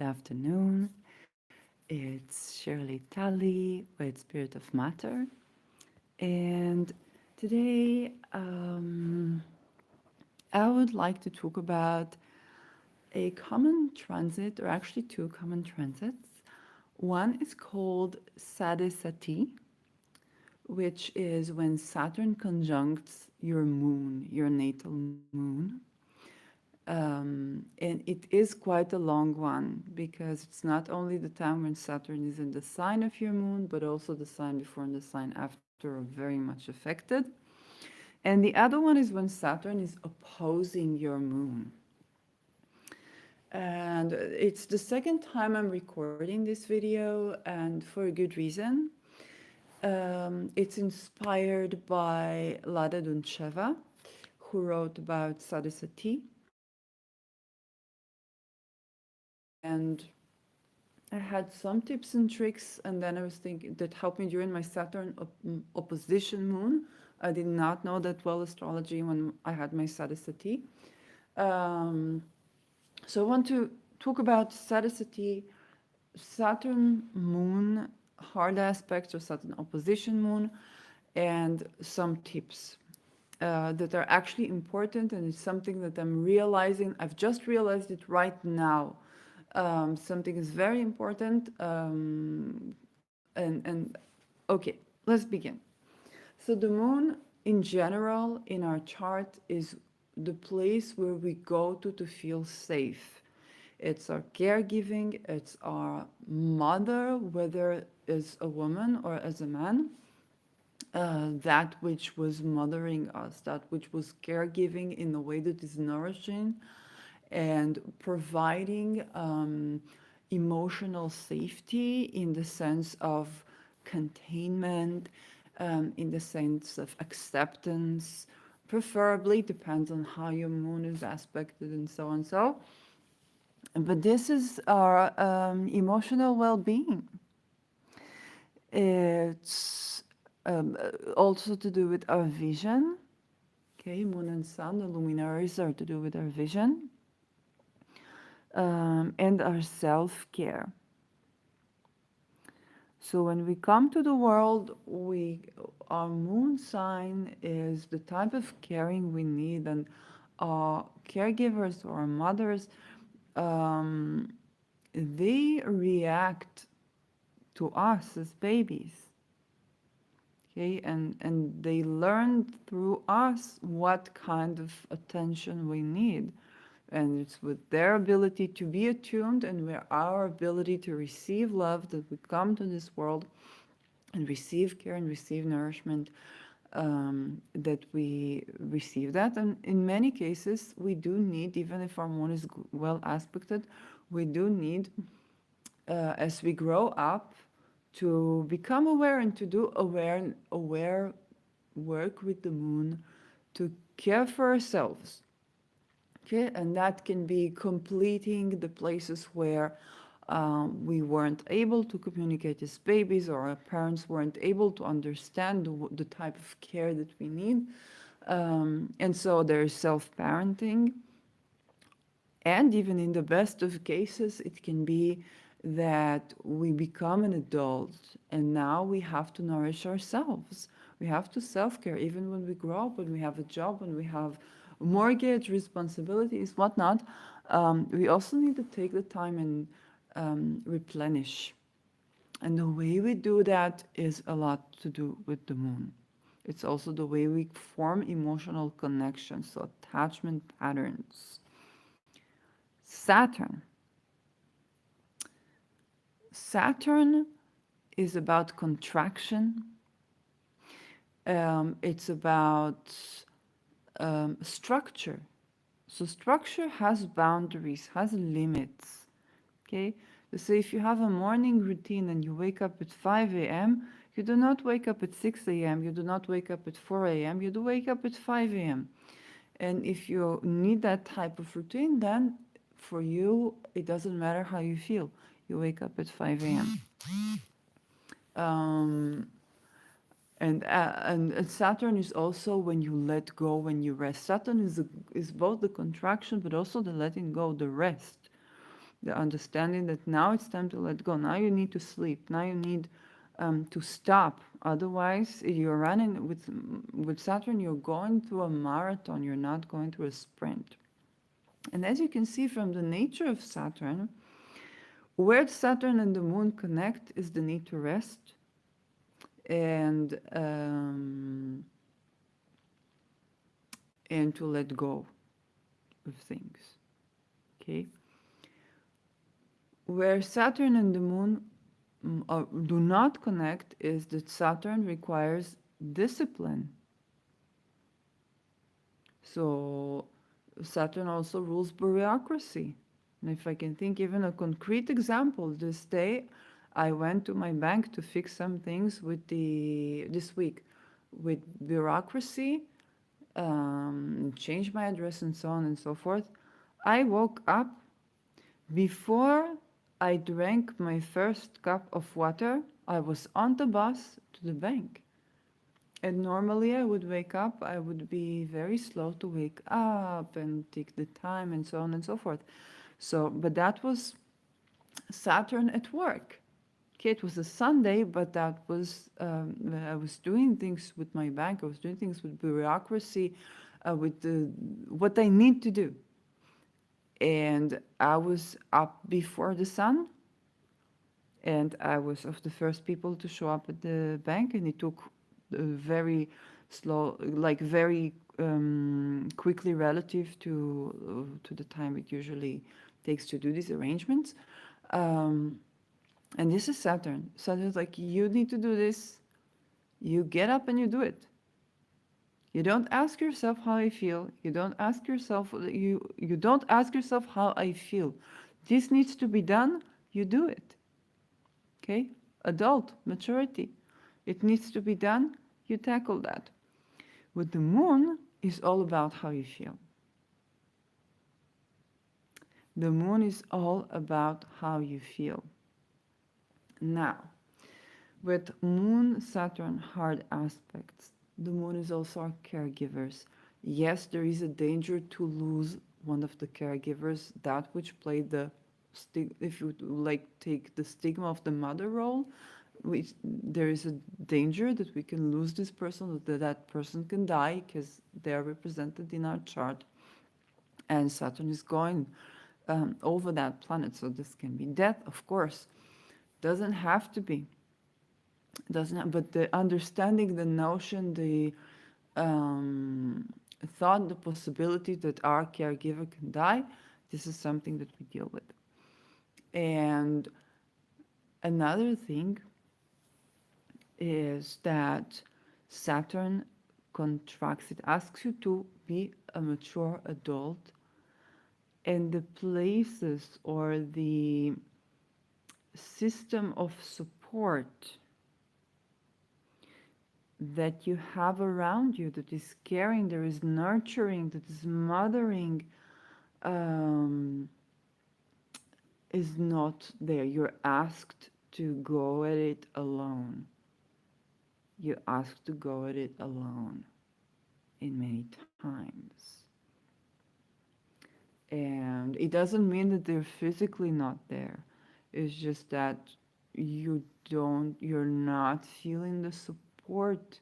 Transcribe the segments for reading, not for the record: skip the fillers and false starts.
afternoon. It's Shirley Talley with Spirit of Matter. And today I would like to talk about a common transit, or actually two common transits. One is called Sade Sati, which is when Saturn conjuncts your moon, your natal moon. And it is quite a long one because it's not only the time when Saturn is in the sign of your moon, but also the sign before and the sign after are very much affected. And the other one is when Saturn is opposing your moon. And it's the second time I'm recording this video, and for a good reason. It's inspired by Lada Duncheva, who wrote about Sadhusati. And I had some tips and tricks, and then I was thinking that helped me during my Saturn opposition moon. I did not know that well astrology when I had my Sadhusati. Um, so I want to talk about Sadhusati, Saturn moon, hard aspects, or Saturn opposition moon, and some tips that are actually important, and it's something that I'm realizing. I've just realized it right now. Something is very important. And okay, let's begin. So the moon, in general, in our chart, is the place where we go to feel safe. It's our caregiving. It's our mother, whether as a woman or as a man. That which was mothering us, that which was caregiving in a way that is nourishing and providing emotional safety in the sense of containment, in the sense of acceptance, preferably depends on how your moon is aspected and so on. So, but this is our emotional well-being. It's also to do with our vision. Okay, moon and sun, the luminaries are to do with our vision, and our self-care. So when we come to the world, our moon sign is the type of caring we need, and our caregivers or our mothers, um, they react to us as babies. Okay, and they learn through us what kind of attention we need. And it's with their ability to be attuned and with our ability to receive love that we come to this world and receive care and receive nourishment, that we receive that. And in many cases, we do need, even if our moon is well aspected, we do need, as we grow up, to become aware and to do aware work with the moon to care for ourselves. Okay, and that can be completing the places where we weren't able to communicate as babies, or our parents weren't able to understand the type of care that we need. And so there's self-parenting. And even in the best of cases, it can be that we become an adult and now we have to nourish ourselves. We have to self-care even when we grow up, when we have a job, when we have mortgage responsibilities, whatnot. We also need to take the time and replenish. And the way we do that is a lot to do with the moon. It's also the way we form emotional connections, so attachment patterns. Saturn. Saturn is about contraction. It's about structure. So structure has boundaries, has limits. Okay? So if you have a morning routine and you wake up at 5 a.m., you do not wake up at 6 a.m., you do not wake up at 4 a.m., you do wake up at 5 a.m. And if you need that type of routine, then for you, it doesn't matter how you feel. You wake up at 5 a.m. Um, and Saturn is also when you let go, when you rest. Saturn is both the contraction, but also the letting go, the rest. The understanding that now it's time to let go. Now you need to sleep. Now you need to stop. Otherwise, if you're running with Saturn, you're going through a marathon. You're not going through a sprint. And as you can see from the nature of Saturn, where Saturn and the Moon connect is the need to rest and and to let go of things. Okay, where Saturn and the Moon do not connect is that Saturn requires discipline. So Saturn also rules bureaucracy. And if I can think even a concrete example, this day I went to my bank to fix some things with this week with bureaucracy, change my address and so on and so forth. I woke up before I drank my first cup of water. I was on the bus to the bank. And normally I would wake up, I would be very slow to wake up and take the time and so on and so forth. So, but that was Saturn at work. Okay, it was a Sunday, but that was, I was doing things with my bank, I was doing things with bureaucracy, with what I need to do. And I was up before the sun, and I was of the first people to show up at the bank, and it took very slow, like very quickly relative to the time it usually takes to do these arrangements. Um, and this is Saturn. Saturn's like, you need to do this. You get up and you do it. You don't ask yourself how I feel. You don't ask yourself you don't ask yourself how I feel. This needs to be done. You do it. Okay? Adult, maturity. It needs to be done. You tackle that. With the moon is all about how you feel. The moon is all about how you feel. Now, with Moon Saturn hard aspects, the moon is also our caregivers. Yes, there is a danger to lose one of the caregivers, that which played the if you like take the stigma of the mother role, which there is a danger that we can lose this person, that that person can die because they are represented in our chart, and Saturn is going over that planet. So this can be death, of course. Doesn't have to be. Doesn't have, but the understanding, the notion, the thought, the possibility that our caregiver can die, this is something that we deal with. And another thing is that Saturn contracts, it asks you to be a mature adult, and the places or the system of support that you have around you, that is caring, there is nurturing, that is mothering, um, is not there. You're asked to go at it alone. You're asked to go at it alone in many times. And it doesn't mean that they're physically not there. It's just that you're not feeling the support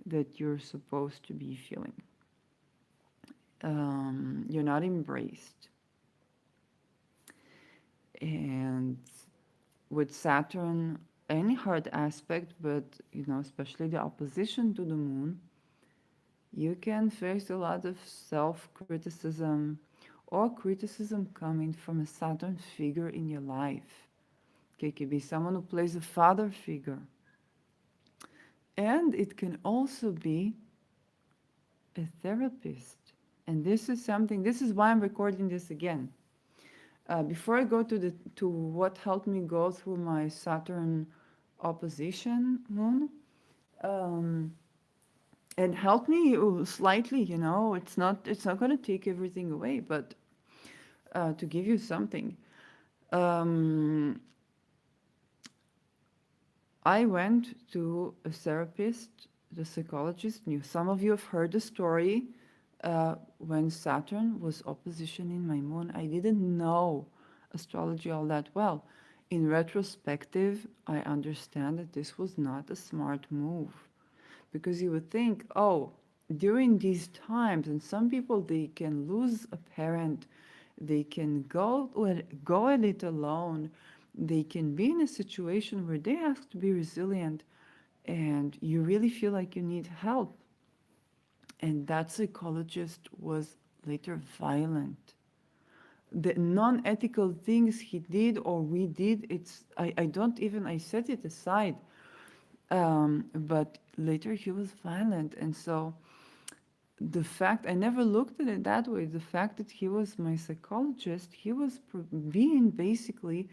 that you're supposed to be feeling. You're not embraced. And with Saturn, any hard aspect, but especially the opposition to the moon, you can face a lot of self-criticism or criticism coming from a Saturn figure in your life. Okay, it can be someone who plays a father figure. And it can also be a therapist. And this is why I'm recording this again. Before I go to what helped me go through my Saturn opposition moon, and helped me slightly, it's not going to take everything away, but to give you something. I went to a therapist, the psychologist. Some of you have heard the story when Saturn was opposition in my moon. I didn't know astrology all that well. In retrospective, I understand that this was not a smart move because you would think, oh, during these times, and some people they can lose a parent, they can go at it alone, they can be in a situation where they have to be resilient, and you really feel like you need help. And that psychologist was later violent. The non-ethical things he did or we did, I don't even, I set it aside. But later he was violent. And so the fact, I never looked at it that way. The fact that he was my psychologist, he was being basically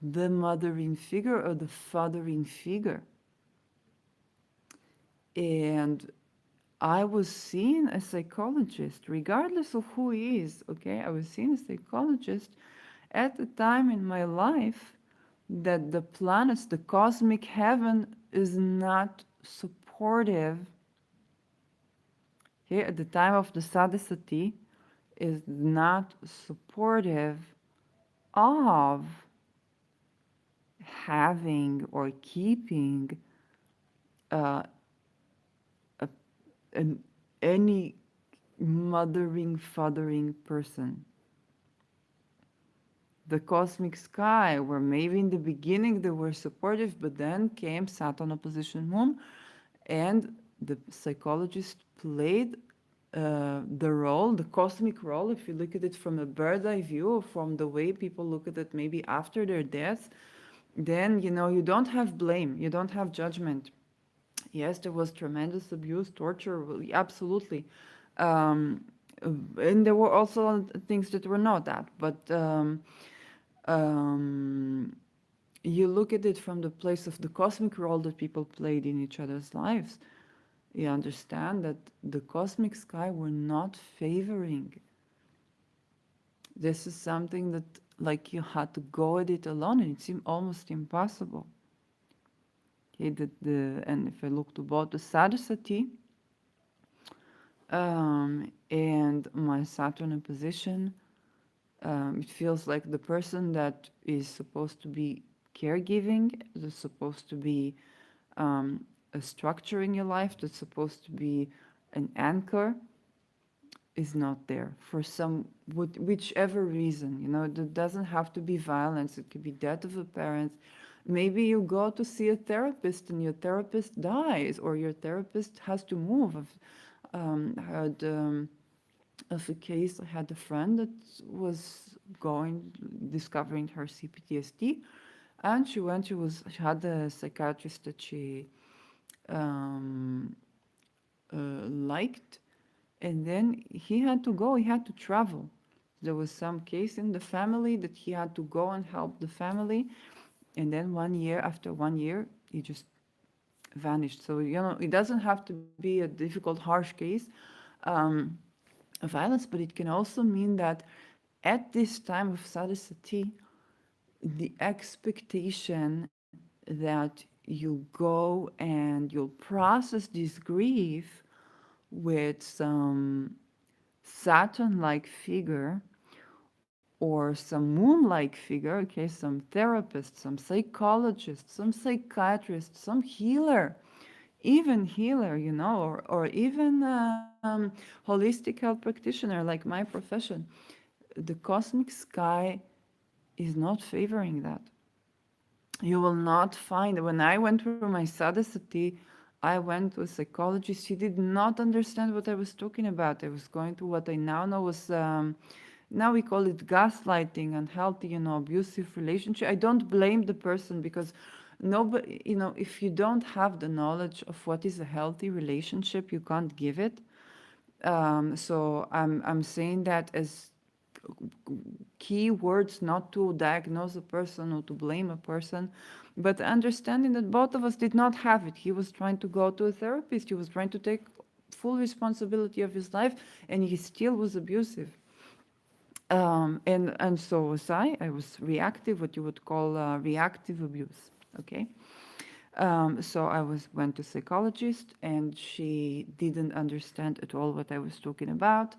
the mothering figure or the fathering figure. And I was seen a psychologist, regardless of who he is, okay? I was seen a psychologist at the time in my life that the planets, the cosmic heaven, is not supportive. Here, at the time of the Sade Sati, is not supportive of having or keeping uh, a, an, any mothering, fathering person. The cosmic sky, where maybe in the beginning they were supportive, but then came Saturn opposition Moon, and the psychologist played the role, the cosmic role, if you look at it from a bird's eye view, from the way people look at it maybe after their death, then you don't have blame, you don't have judgment. Yes, there was tremendous abuse, torture, well, absolutely. Um, and there were also things that were not that, but um, you look at it from the place of the cosmic role that people played in each other's lives. You understand that the cosmic sky were not favoring. This is something that, like, you had to go at it alone, and it seemed almost impossible. Okay, and if I look to both the Sadhusati and my Saturn in position, it feels like the person that is supposed to be caregiving, that's supposed to be a structure in your life, that's supposed to be an anchor, is not there for whichever reason. It doesn't have to be violence. It could be death of a parent. Maybe you go to see a therapist and your therapist dies, or your therapist has to move. I've heard of a case. I had a friend that was discovering her CPTSD, and she had a psychiatrist that she um, liked, and then he had to go, he had to travel. There was some case in the family that he had to go and help the family, and then after 1 year, he just vanished. So, it doesn't have to be a difficult, harsh case um, of violence, but it can also mean that at this time of sadhusati, the expectation that you go and you'll process this grief with some Saturn-like figure or some moon-like figure, okay, some therapist, some psychologist, some psychiatrist, some healer, even healer, or even holistic health practitioner like my profession. The cosmic sky is not favoring that. You will not find, when I went through my sadhusati, I went to a psychologist. He did not understand what I was talking about. I was going through what I now know was, now we call it gaslighting, unhealthy, abusive relationship. I don't blame the person because nobody, if you don't have the knowledge of what is a healthy relationship, you can't give it. So I'm saying that as key words, not to diagnose a person or to blame a person, but understanding that both of us did not have it. He was trying to go to a therapist, he was trying to take full responsibility of his life, and he still was abusive. And so was I. I was reactive, what you would call reactive abuse. Okay. So I went to psychologist, and she didn't understand at all what I was talking about.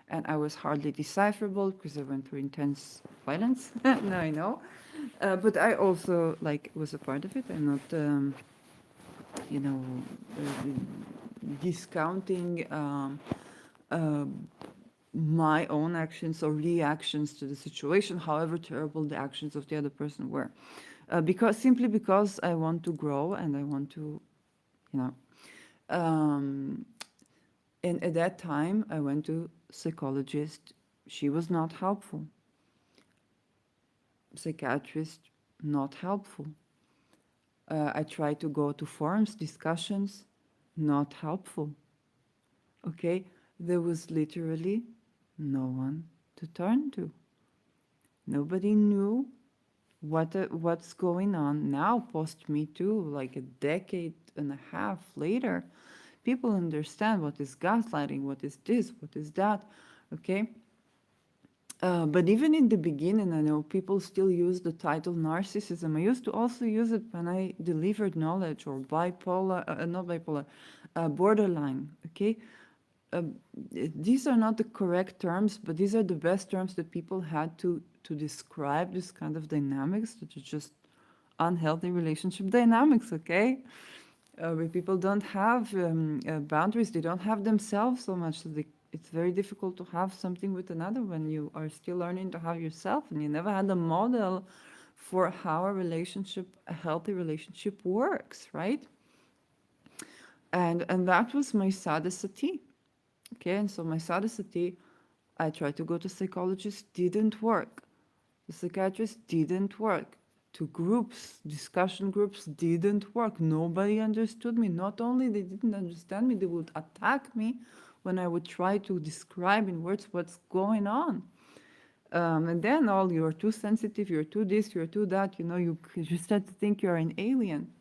and I was hardly decipherable because I went through intense violence. Now I know, but I also like was a part of it. I'm not, you know, uh, discounting uh, my own actions or reactions to the situation, however terrible the actions of the other person were, because simply because I want to grow and I want to, you know. Um, and at that time, I went to psychologist. She was not helpful. Psychiatrist, not helpful. I tried to go to forums, discussions, not helpful. Okay, there was literally no one to turn to. Nobody knew what's going on now. Post Me Too, like a decade and a half later, people understand what is gaslighting, what is this, what is that. Okay, but even in the beginning, I know people still use the title narcissism. I used to also use it when I delivered knowledge or bipolar, not bipolar, borderline. Okay, uh, these are not the correct terms, but these are the best terms that people had to describe this kind of dynamics that are just unhealthy relationship dynamics. Okay, where people don't have boundaries, they don't have themselves so much, so it's very difficult to have something with another when you are still learning to have yourself and you never had a model for how a healthy relationship works, right? And that was my Sati. Okay, and so my Sati, I tried to go to psychologist, didn't work. The psychiatrist didn't work. To groups, discussion groups didn't work. Nobody understood me. Not only they didn't understand me, they would attack me when I would try to describe in words what's going on. And then all you're too sensitive, you're too this, you're too that. You know, you start to think you're an alien.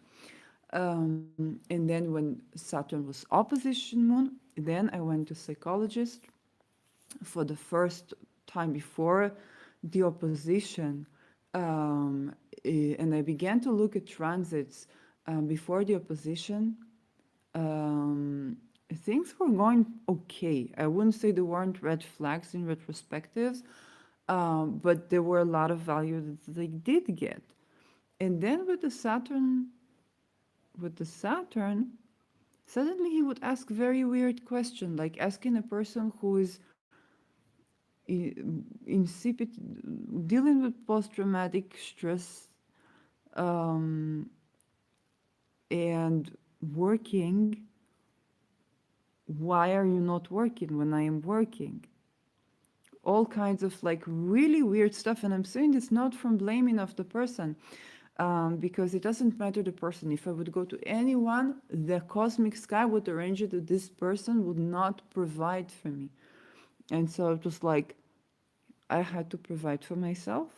And then when Saturn was opposition moon, then I went to psychologist for the first time before the opposition, and I began to look at transits before the opposition. Um, Things were going okay. I wouldn't say there weren't red flags in retrospectives, but there were a lot of value that they did get. And then with the Saturn, suddenly he would ask very weird questions, like asking a person who is incipient, dealing with post-traumatic stress, um, and working. Why are you not working when I am working? All kinds of like really weird stuff. And I'm saying this not from blaming of the person, because it doesn't matter the person. If I would go to anyone, the cosmic sky would arrange it that this person would not provide for me. And so it was like I had to provide for myself.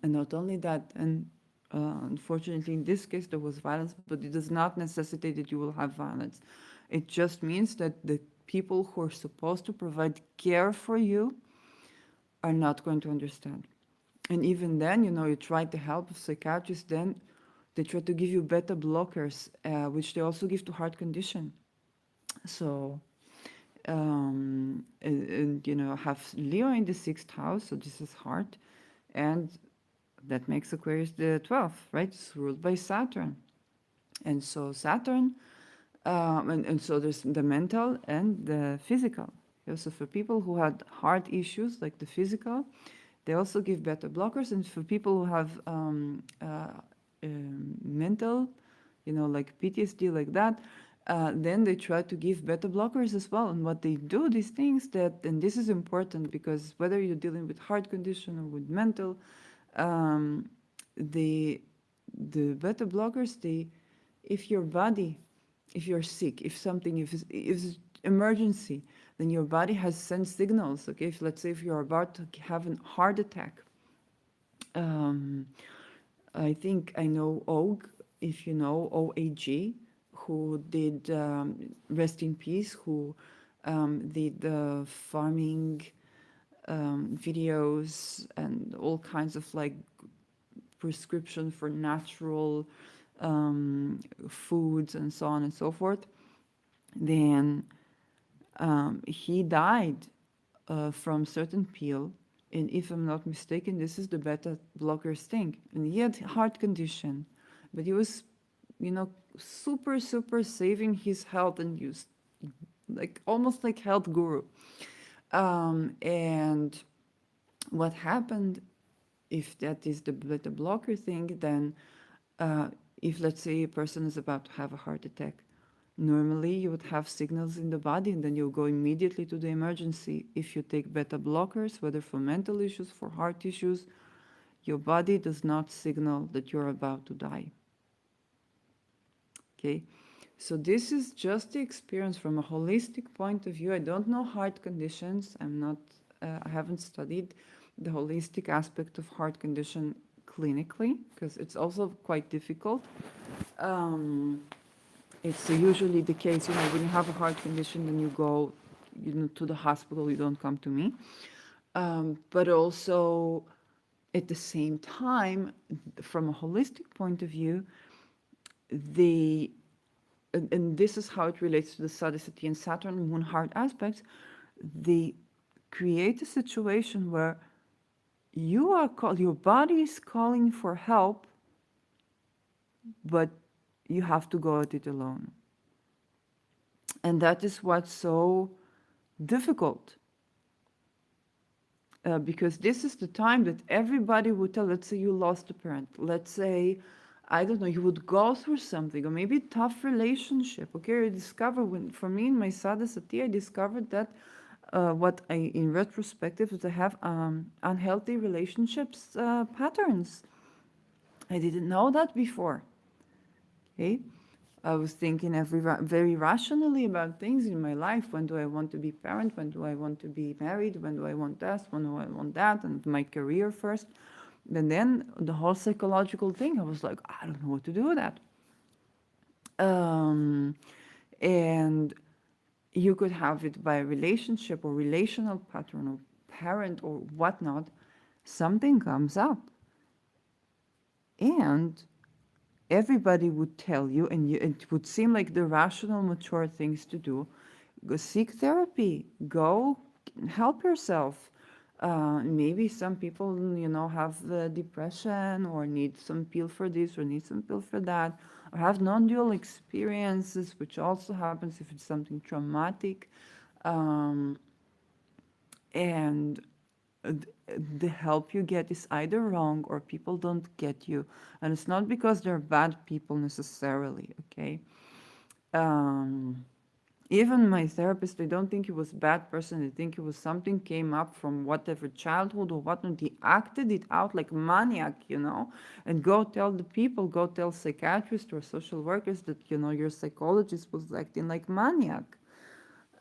And not only that, and unfortunately in this case there was violence, but it does not necessitate that you will have violence. It just means that the people who are supposed to provide care for you are not going to understand. And even then, you know, you try to help a psychiatrist, then they try to give you beta blockers, which they also give to heart condition. So, and, you know, have Leo in the sixth house, so this is heart, and that makes Aquarius the 12th, right? It's ruled by Saturn. And so Saturn, and so there's the mental and the physical. Okay, so for people who had heart issues, like the physical, they also give beta blockers. And for people who have mental, you know, like PTSD, like that, then they try to give beta blockers as well. And what they do, these things that, and this is important because whether you're dealing with heart condition or with mental, um, the the beta blockers, they, if your body, if you're sick, if it's emergency, then your body has sent signals. Okay, if let's say if you're about to have a heart attack, um, I think I know Og, if you know OAG, who did rest in peace, who did the farming videos and all kinds of like prescription for natural foods and so on and so forth. Then he died from certain pill, and if I'm not mistaken, this is the beta blockers thing. And he had heart condition, but he was, you know, super saving his health and used like almost like health guru. And what happened, if that is the beta blocker thing, then uh, if let's say a person is about to have a heart attack, normally you would have signals in the body and then you'll go immediately to the emergency. If you take beta blockers, whether for mental issues, for heart issues, your body does not signal that you're about to die. Okay, so this is just the experience from a holistic point of view. I don't know heart conditions. I haven't studied the holistic aspect of heart condition clinically because it's also quite difficult. Um, it's usually the case, when you have a heart condition, then you go, to the hospital. You don't come to me. But also, at the same time, from a holistic point of view, the and this is how it relates to the Sade, Sati, and Saturn moon heart aspects. They create a situation where your body is calling for help, but you have to go at it alone. And that is what's so difficult. Because this is the time that everybody would tell, let's say you lost a parent, let's say, I don't know, you would go through something, or maybe a tough relationship. Okay, I discovered, for me in my Sade Sati, I discovered that what I, in retrospective, is I have unhealthy relationships patterns. I didn't know that before. Okay, I was thinking very rationally about things in my life. When do I want to be parent? When do I want to be married? When do I want this? When do I want that? And my career first. And then the whole psychological thing, I was like, I don't know what to do with that. Um, and you could have it by relationship or relational pattern or parent or whatnot. Something comes up. And everybody would tell you, and it would seem like the rational, mature things to do. Go seek therapy. Go help yourself. Maybe some people, have depression or need some pill for this or need some pill for that, or have non-dual experiences, which also happens if it's something traumatic. Um, and the help you get is either wrong or people don't get you. And it's not because they're bad people necessarily, okay? Um, Even my therapist, I don't think he was a bad person. I think it was something came up from whatever childhood or whatnot. He acted it out like maniac, and go tell the people, go tell psychiatrists or social workers that, your psychologist was acting like maniac.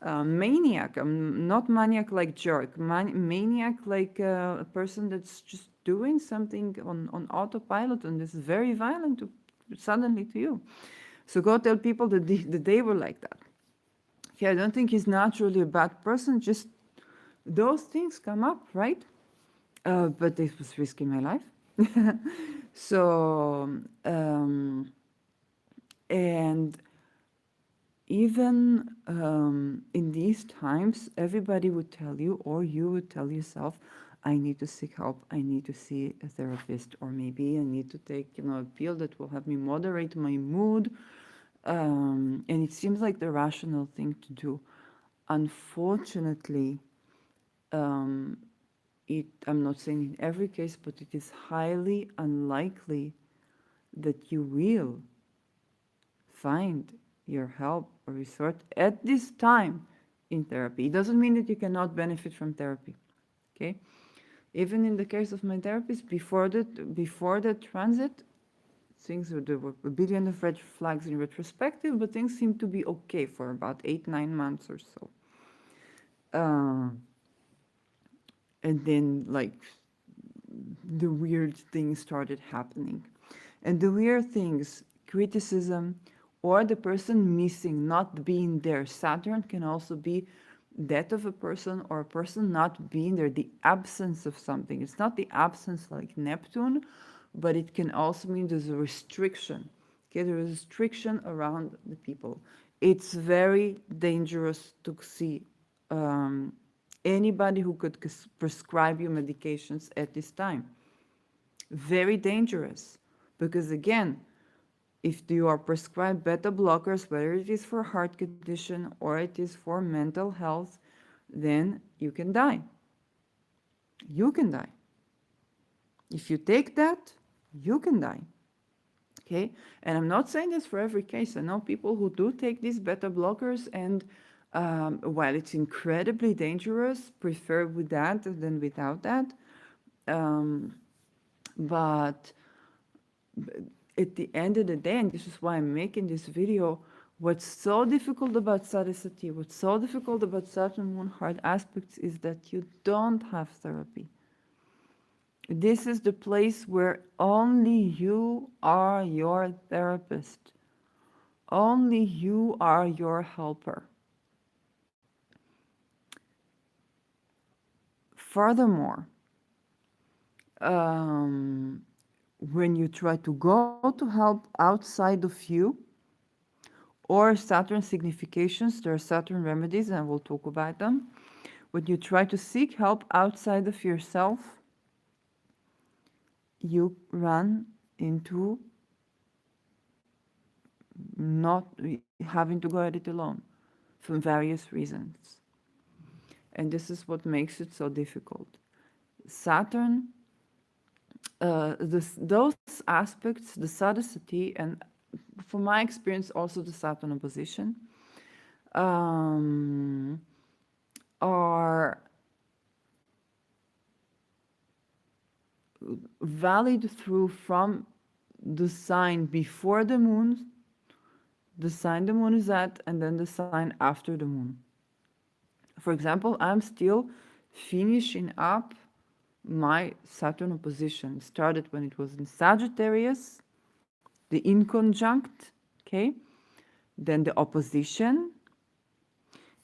Maniac. I'm not maniac like jerk. Maniac like a person that's just doing something on autopilot and is very violent suddenly to you. So go tell people that they were like that. Okay, I don't think he's naturally a bad person. Just those things come up, right? But this was risking my life. So, and even in these times, everybody would tell you, or you would tell yourself, I need to seek help. I need to see a therapist, or maybe I need to take, a pill that will help me moderate my mood. And it seems like the rational thing to do. Unfortunately, I'm not saying in every case, but it is highly unlikely that you will find your help or resort at this time in therapy. It doesn't mean that you cannot benefit from therapy. Okay? Even in the case of my therapist, before the transit, there were a billion of red flags in retrospective, but things seemed to be okay for about 8-9 months or so. And then, like, the weird things started happening. And the weird things, criticism, or the person missing, not being there. Saturn can also be death of a person or a person not being there, the absence of something. It's not the absence like Neptune, but it can also mean there's a restriction. Okay, there's a restriction around the people. It's very dangerous to see anybody who could prescribe you medications at this time. Very dangerous. Because again, if you are prescribed beta blockers, whether it is for heart condition or it is for mental health, then you can die. You can die. If you take that, you can die. Okay? And I'm not saying this for every case. I know people who do take these beta blockers, and while it's incredibly dangerous, prefer with that than without that. Um, but at the end of the day, and this is why I'm making this video, what's so difficult about Sati, what's so difficult about Saturn Moon hard aspects is that you don't have therapy. This is the place where only you are your therapist. Only you are your helper. Furthermore, um, when you try to go to help outside of you, or Saturn significations, there are Saturn remedies, and we'll talk about them. When you try to seek help outside of yourself, you run into not having to go at it alone for various reasons. And this is what makes it so difficult. Saturn, those aspects, the Sati, and from my experience, also the Saturn opposition, um, are valid through from the sign before the moon, the sign the moon is at, and then the sign after the moon. For example, I'm still finishing up my Saturn opposition. It started when it was in Sagittarius, the inconjunct, okay, then the opposition,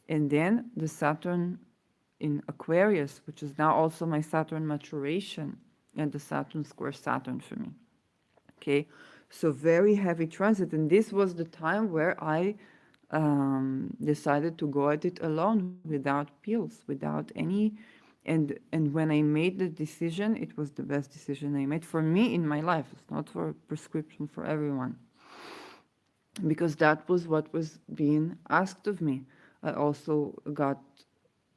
and then the Saturn in Aquarius, which is now also my Saturn maturation and the Saturn square Saturn for me. Okay, so very heavy transit, and this was the time where I decided to go at it alone without pills, without any. And when I made the decision, it was the best decision I made for me in my life. It's not for a prescription for everyone, because that was what was being asked of me. I also got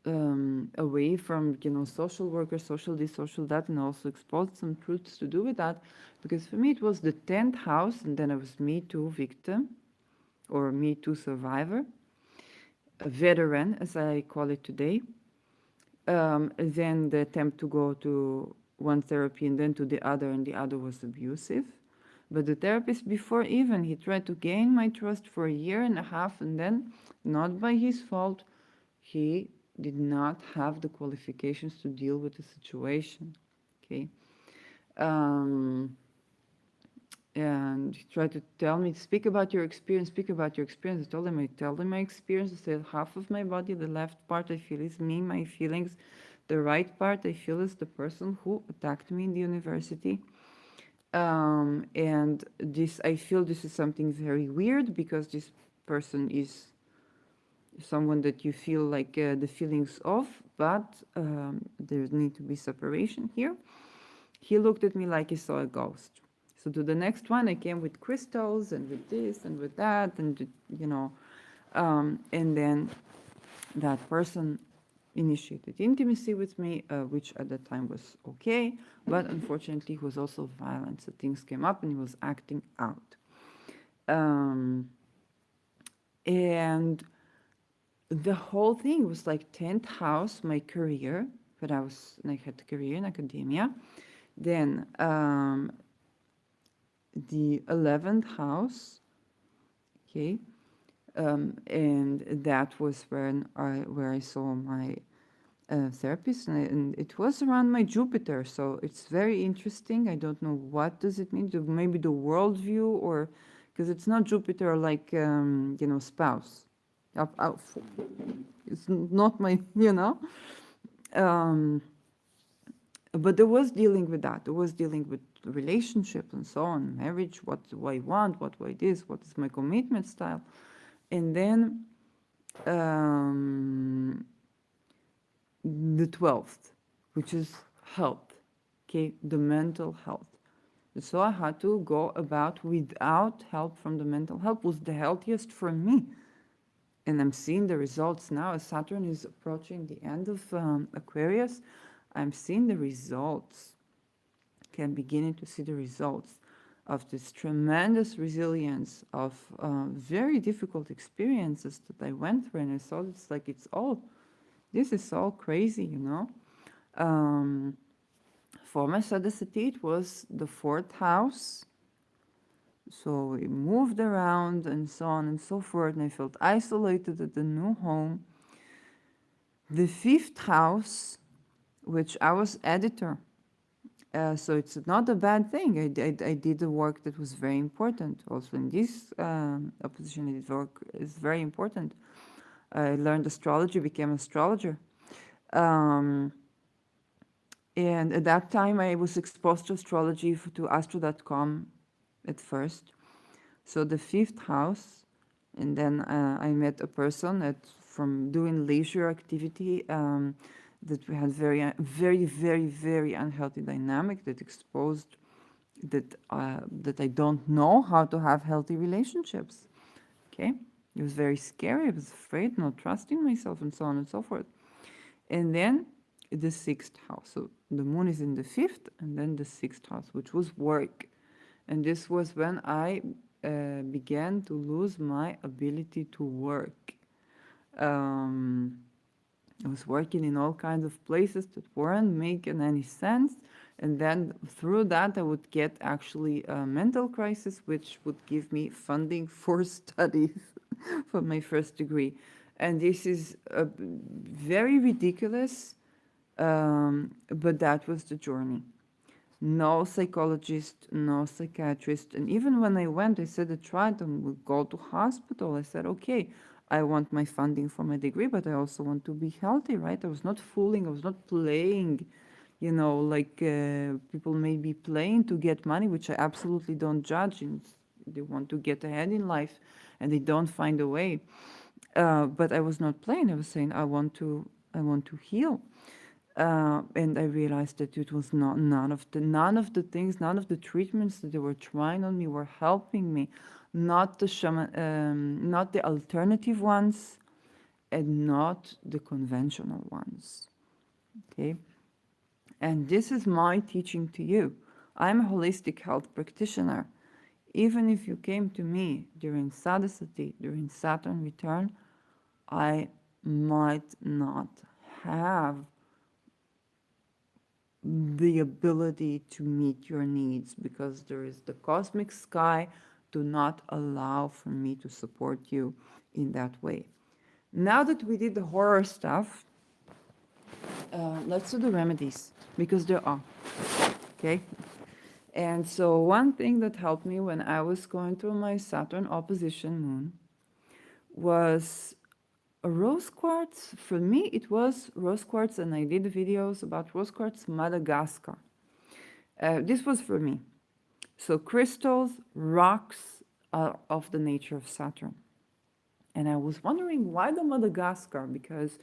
away from social worker, social this, social that, and also exposed some truths to do with that, because for me it was the 10th house, and then I was Me Too victim or Me Too survivor, a veteran as I call it today. Then the attempt to go to one therapy and then to the other, and the other was abusive. But the therapist before, even he tried to gain my trust for a year and a half, and then, not by his fault, he did not have the qualifications to deal with the situation. Okay. And he tried to tell me, speak about your experience, speak about your experience. I told him my experience. I said, half of my body, the left part I feel is me, my feelings. The right part I feel is the person who attacked me in the university. And this, I feel this is something very weird, because this person is someone that you feel like the feelings of, but there need to be separation here. He looked at me like he saw a ghost. So to the next one, I came with crystals and with this and with that, and and then that person initiated intimacy with me, which at that time was okay, but unfortunately he was also violent. So things came up and he was acting out. And the whole thing was like 10th house, my career, but I had a career in academia. Then the 11th house, okay, and that was where I saw my therapist, and it was around my Jupiter, so it's very interesting. I don't know what does it mean, maybe the worldview, or because it's not Jupiter like spouse. It's not my but there was dealing with that. There was dealing with relationship and so on, marriage, what do I want, what do I this, what is my commitment style. And then the 12th, which is health, okay, the mental health. So I had to go about without help from the mental health was the healthiest for me. And I'm seeing the results now as Saturn is approaching the end of Aquarius. I'm seeing the results. Okay, I'm beginning to see the results of this tremendous resilience of very difficult experiences that I went through. And I thought it's like this is all crazy, you know. Um, for my Sade Sati, it was the fourth house. So we moved around and so on and so forth, and I felt isolated at the new home. The fifth house, which I was editor, so it's not a bad thing. I did the work that was very important. Also in this opposition, I did work is very important. I learned astrology, became astrologer. Um, and at that time, I was exposed to astrology to astro.com at first. So the fifth house, and then I met a person from doing leisure activity that we had very unhealthy dynamic that exposed that I don't know how to have healthy relationships. Okay, it was very scary. I was afraid, not trusting myself, and so on and so forth. And then the sixth house. So the moon is in the fifth, and then the sixth house, which was work. And this was when I began to lose my ability to work. Um, I was working in all kinds of places that weren't making any sense. And then through that, I would get actually a mental crisis, which would give me funding for studies for my first degree. And this is very ridiculous, but that was the journey. No psychologist, no psychiatrist. And even when I went, I said I tried and would go to hospital. I said, okay, I want my funding for my degree, but I also want to be healthy, right? I was not fooling, I was not playing, you know, like people may be playing to get money, which I absolutely don't judge. And they want to get ahead in life and they don't find a way. But I was not playing. I was saying, I want to heal. And I realized that it was not none of the things, none of the treatments that they were trying on me were helping me, not the shaman, not the alternative ones, and not the conventional ones. Okay, and this is my teaching to you. I'm a holistic health practitioner. Even if you came to me during Sadasati, during Saturn return, I might not have the ability to meet your needs because there is the cosmic sky do not allow for me to support you in that way. Now that we did the horror stuff, let's do the remedies because there are. Okay. And so one thing that helped me when I was going through my Saturn opposition moon was a rose quartz. For me, it was rose quartz, and I did videos about rose quartz Madagascar. This was for me. So crystals, rocks are of the nature of Saturn. And I was wondering why the Madagascar, because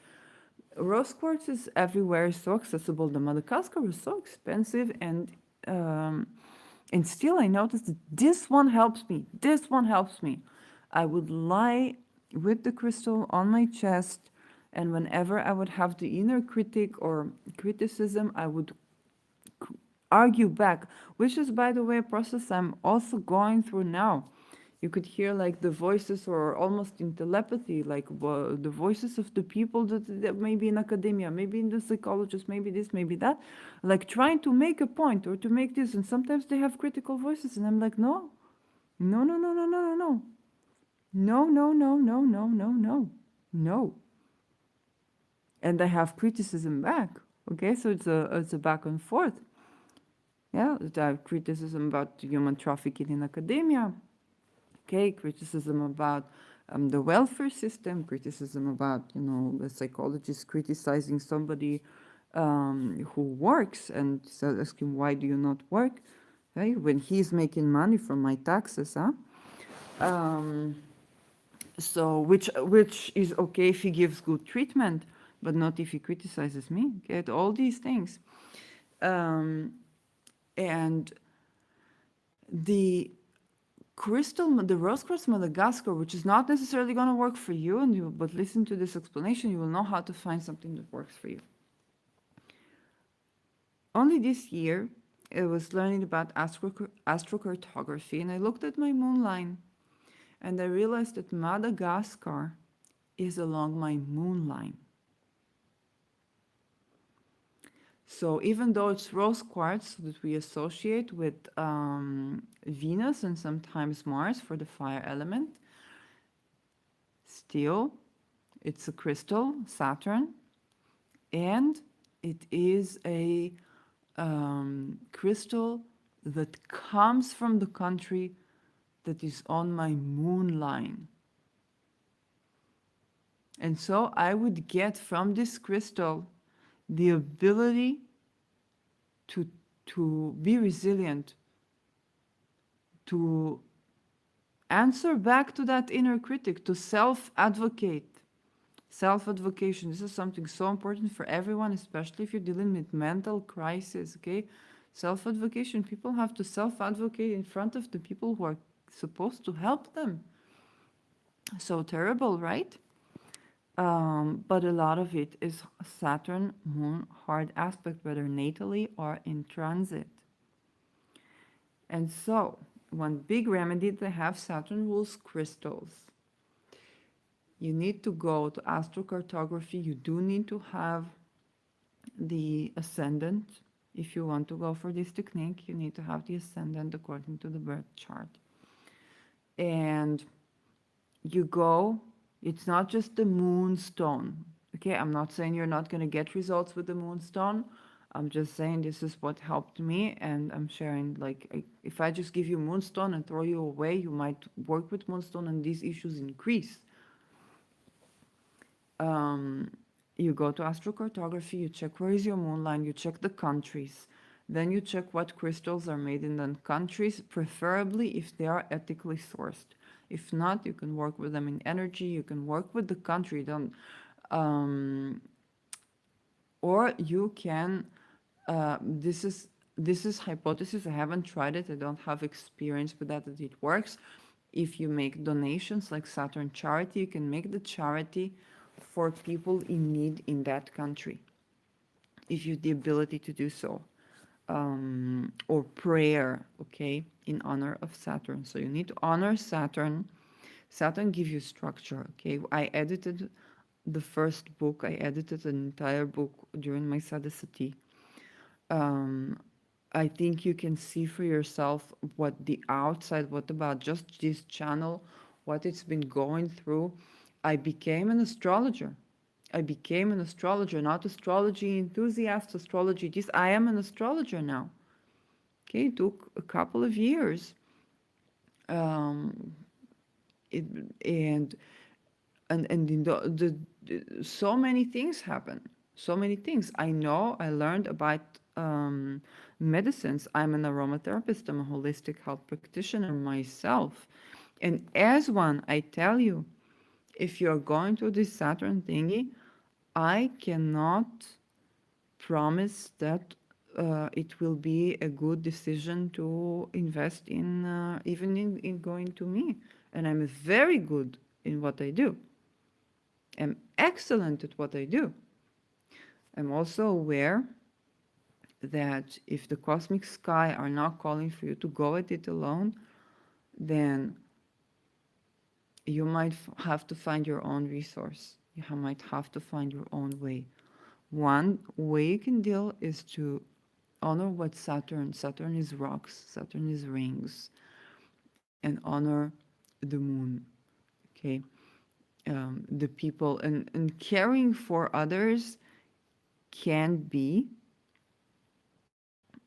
rose quartz is everywhere, so accessible. The Madagascar was so expensive, um, and still I noticed that this one helps me. This one helps me. I would lie with the crystal on my chest, and whenever I would have the inner critic or criticism, I would argue back, which is, by the way, a process I'm also going through now. You could hear like the voices, or almost in telepathy, like the voices of the people that maybe in academia, maybe in the psychologist, maybe this, maybe that, like trying to make a point or to make this. And sometimes they have critical voices, and I'm like, no, no, no, no, no, no, no, no, no, no, no, no, no, no, no, no. And I have criticism back. Okay, so it's a back and forth. Yeah, I have criticism about human trafficking in academia. Okay, criticism about the welfare system, criticism about, you know, the psychologist criticizing somebody who works and so asking, why do you not work? Okay, when he's making money from my taxes, huh? So which is okay if he gives good treatment, but not if he criticizes me. Get all these things. Um, and the the rose quartz Madagascar, which is not necessarily going to work for you, but listen to this explanation, you will know how to find something that works for you. Only this year, I was learning about astrocartography, and I looked at my moon line, and I realized that Madagascar is along my moon line. So even though it's rose quartz that we associate with Venus and sometimes Mars for the fire element, still it's a crystal, Saturn, and it is a crystal that comes from the country that is on my moon line. And so I would get from this crystal the ability to, to be resilient, to answer back to that inner critic, to self-advocate. Self-advocation, this is something so important for everyone, especially if you're dealing with mental crisis, okay? Self-advocation, people have to self-advocate in front of the people who are supposed to help them. So terrible, right? But a lot of it is Saturn moon hard aspect, whether natally or in transit. And so, one big remedy to have Saturn rules crystals. You need to go to astrocartography. You do need to have the ascendant. If you want to go for this technique, you need to have the ascendant according to the birth chart. And you go, it's not just the moonstone. Okay, I'm not saying you're not going to get results with the moonstone. I'm just saying this is what helped me, and I'm sharing, like, if I just give you moonstone and throw you away, you might work with moonstone and these issues increase. You go to astrocartography, you check where is your moon line, you check the countries. Then you check what crystals are made in the countries, preferably if they are ethically sourced. If not, you can work with them in energy, you can work with the country. Or you can, this is hypothesis, I haven't tried it, I don't have experience with that it works. If you make donations like Saturn charity, you can make the charity for people in need in that country, if you have the ability to do so. Or prayer, okay, in honor of Saturn. So you need to honor Saturn. Saturn gives you structure, okay. I edited the first book, I edited an entire book during my Sati. I think you can see for yourself what the outside, what about just this channel, what it's been going through. I became an astrologer. I became an astrologer, not astrology enthusiast, astrology this. I am an astrologer now. Okay, it took a couple of years. Um, it, and in so many things happen. So many things. I know I learned about medicines. I'm an aromatherapist. I'm a holistic health practitioner myself. And as one, I tell you, if you're going to this Saturn thingy, I cannot promise that it will be a good decision to invest in, even in going to me. And I'm very good in what I do. I'm excellent at what I do. I'm also aware that if the cosmic sky are not calling for you to go at it alone, then you might have to find your own resource. You might have to find your own way. One way you can deal is to honor what Saturn is rocks, Saturn is rings, and honor the moon, okay? The people, and caring for others can be,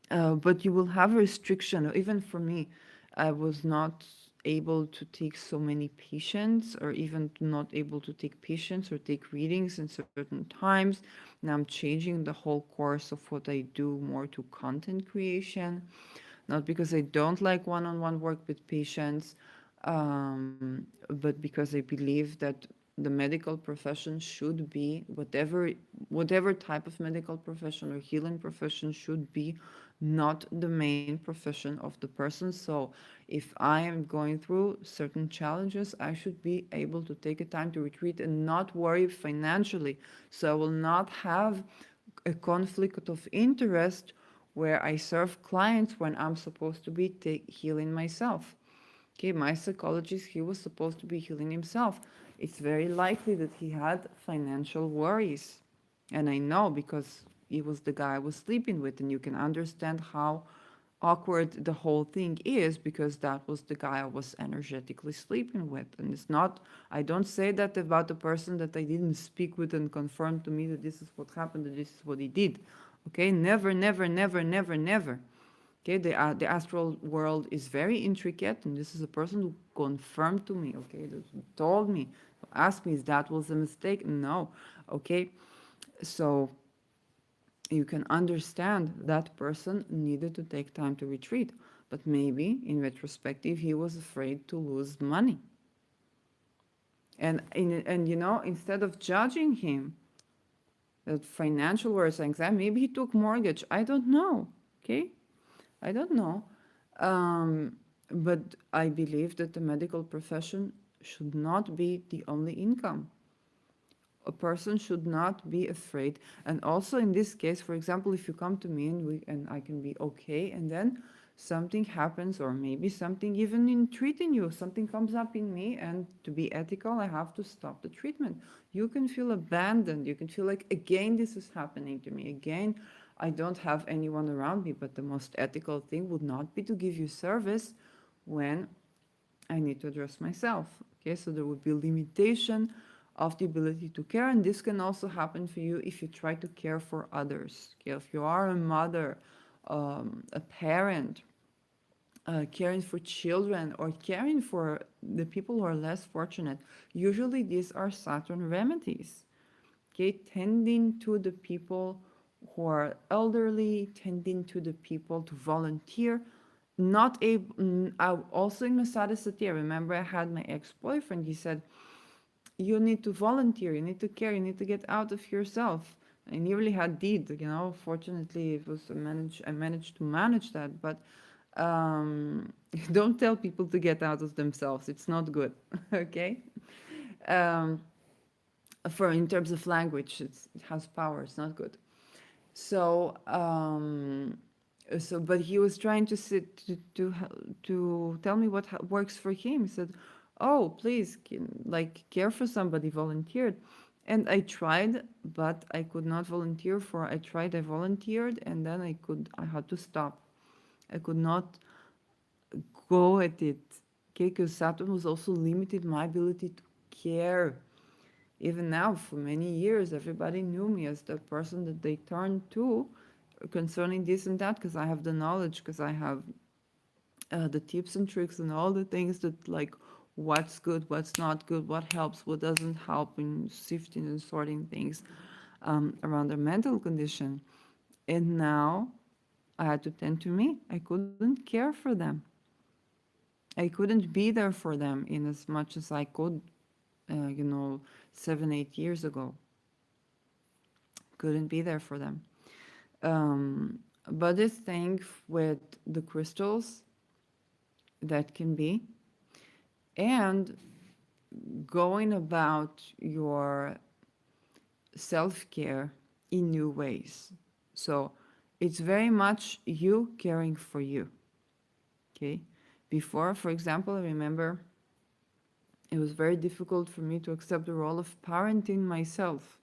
but you will have a restriction. Even for me, I was not able to take so many patients, or even not able to take patients or take readings in certain times. Now I'm changing the whole course of what I do more to content creation, not because I don't like one-on-one work with patients, but because I believe that the medical profession should be whatever type of medical profession or healing profession should be not the main profession of the person. So if I am going through certain challenges, I should be able to take a time to retreat and not worry financially. So I will not have a conflict of interest where I serve clients when I'm supposed to be healing myself. Okay, my psychologist, he was supposed to be healing himself. It's very likely that he had financial worries. And I know because he was the guy I was sleeping with, and you can understand how awkward the whole thing is because that was the guy I was energetically sleeping with. And it's not, I don't say that about the person that I didn't speak with and confirm to me that this is what happened, that this is what he did. Okay, never, never, never, never, never. Okay, the astral world is very intricate, and this is a person who confirmed to me, okay, that told me, asked me, is that was a mistake? No. Okay, so you can understand that person needed to take time to retreat, but maybe in retrospective, he was afraid to lose money. And you know, instead of judging him, that financial worries, anxiety, maybe he took mortgage. I don't know. Okay, I don't know. Um, but I believe that the medical profession should not be the only income. A person should not be afraid. And also in this case, for example, if you come to me and I can be okay, and then something happens, or maybe something even in treating you, something comes up in me, and to be ethical, I have to stop the treatment. You can feel abandoned. You can feel like, again, this is happening to me. Again, I don't have anyone around me. But the most ethical thing would not be to give you service when I need to address myself. Okay, so there would be limitation of the ability to care, and this can also happen for you if you try to care for others. Okay, if you are a mother, a parent, caring for children, or caring for the people who are less fortunate, usually these are Saturn remedies. Okay, tending to the people who are elderly, tending to the people to volunteer. Not able. Also in Masada Sati, I remember I had my ex-boyfriend. He said, "You need to volunteer. You need to care. You need to get out of yourself." I nearly had did. You know, fortunately, it was I managed to manage that, but um, don't tell people to get out of themselves. It's not good. Okay. Um, for in terms of language, it has power. It's not good. So, but he was trying to sit to tell me what works for him. He said, "Oh, please, like care for somebody, volunteered." And I tried, but I could not volunteer for. I tried, I volunteered, and then I had to stop. I could not go at it. Okay, because Saturn was also limited my ability to care. Even now, for many years, everybody knew me as the person that they turned to concerning this and that, because I have the knowledge, because I have the tips and tricks and all the things that, like, what's good, what's not good, what helps, what doesn't help in sifting and sorting things around their mental condition. And now I had to tend to me. I couldn't care for them. I couldn't be there for them in as much as I could, you know, 7, 8 years ago. Couldn't be there for them. But this thing with the crystals, that can be, and going about your self care in new ways. So it's very much you caring for you. Okay. Before, for example, I remember it was very difficult for me to accept the role of parenting myself.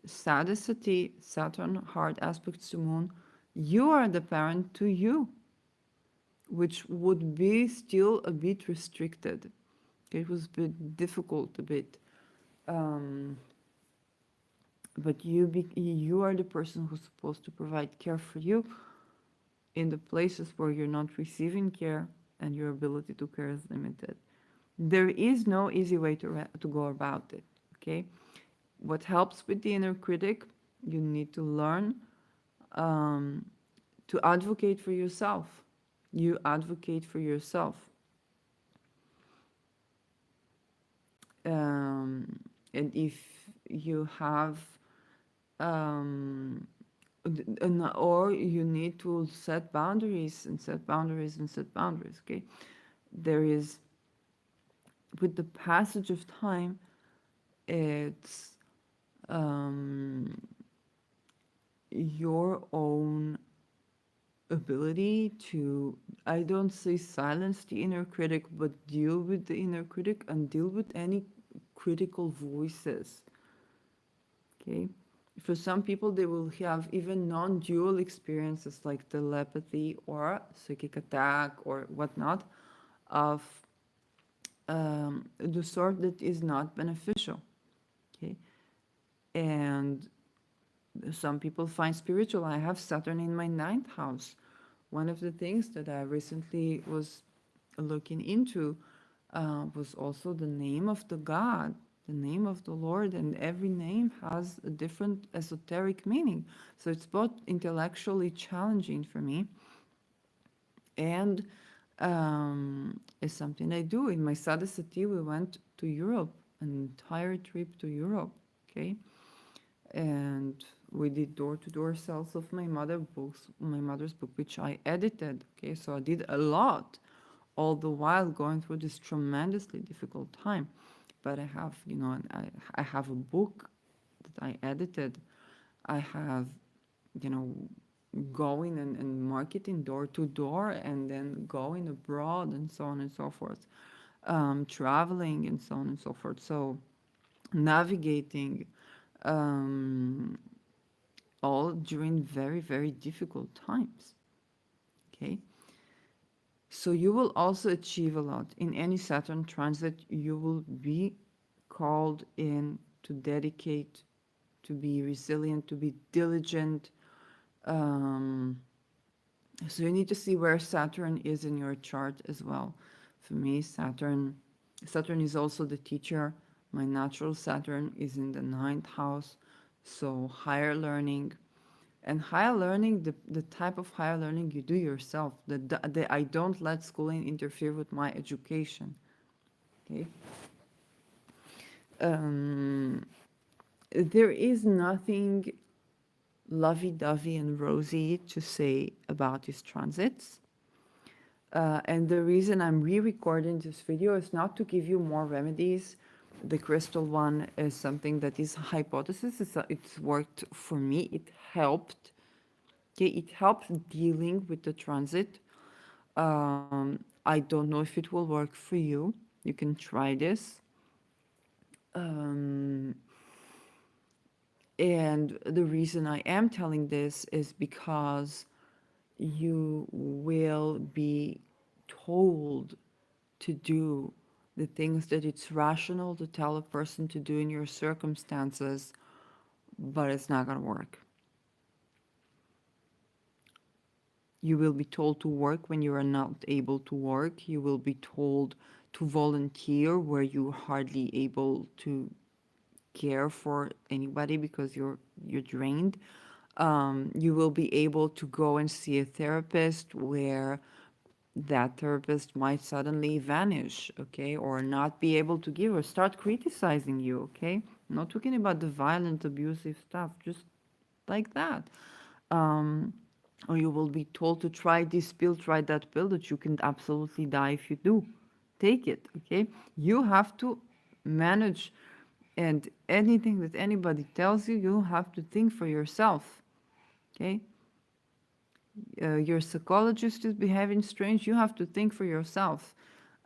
Sade Sati, Saturn, hard aspects to Moon, you are the parent to you, which would be still a bit restricted. It was a bit difficult, a bit. Um, but you are the person who's supposed to provide care for you in the places where you're not receiving care and your ability to care is limited. There is no easy way to go about it, okay? What helps with the inner critic, you need to learn um, to advocate for yourself. You advocate for yourself. And if you have, um, or you need to set boundaries and set boundaries and set boundaries, okay? There is, with the passage of time, it's your own ability to, I don't say silence the inner critic, but deal with the inner critic and deal with any critical voices. Okay. For some people, they will have even non dual experiences like telepathy or psychic attack or whatnot of the sort that is not beneficial. Okay. And some people find spiritual. I have Saturn in my ninth house. One of the things that I recently was looking into was also the name of the God, the name of the Lord, and every name has a different esoteric meaning. So it's both intellectually challenging for me and it's something I do. In my Sati, we went to Europe, an entire trip to Europe, okay? And we did door-to-door sales of my mother's book, which I edited, okay? So I did a lot, all the while going through this tremendously difficult time. But I have, I have a book that I edited. I have, you know, going and marketing door to door and then going abroad and so on and so forth, traveling and so on and so forth. So navigating um, all during very, very difficult times. Okay. So you will also achieve a lot. In any Saturn transit, you will be called in to dedicate, to be resilient, to be diligent. Um, so you need to see where Saturn is in your chart as well. For me, Saturn is also the teacher. My natural Saturn is in the ninth house. So higher learning, and higher learning, the type of higher learning you do yourself. I don't let schooling interfere with my education. Okay. Um, there is nothing lovey-dovey and rosy to say about these transits. And the reason I'm re-recording this video is not to give you more remedies. The crystal one is something that is a hypothesis. It's worked for me. It helped. Okay, it helps dealing with the transit. I don't know if it will work for you. You can try this. Um, and the reason I am telling this is because you will be told to do the things that it's rational to tell a person to do in your circumstances, but it's not going to work. You will be told to work when you are not able to work. You will be told to volunteer where you're hardly able to care for anybody because you're drained. You will be able to go and see a therapist where that therapist might suddenly vanish, okay, or not be able to give or start criticizing you, okay? I'm not talking about the violent, abusive stuff, just like that. Or you will be told to try this pill, try that pill, that you can absolutely die if you do. Take it, okay? You have to manage, and anything that anybody tells you, you have to think for yourself, okay? Your psychologist is behaving strange, you have to think for yourself.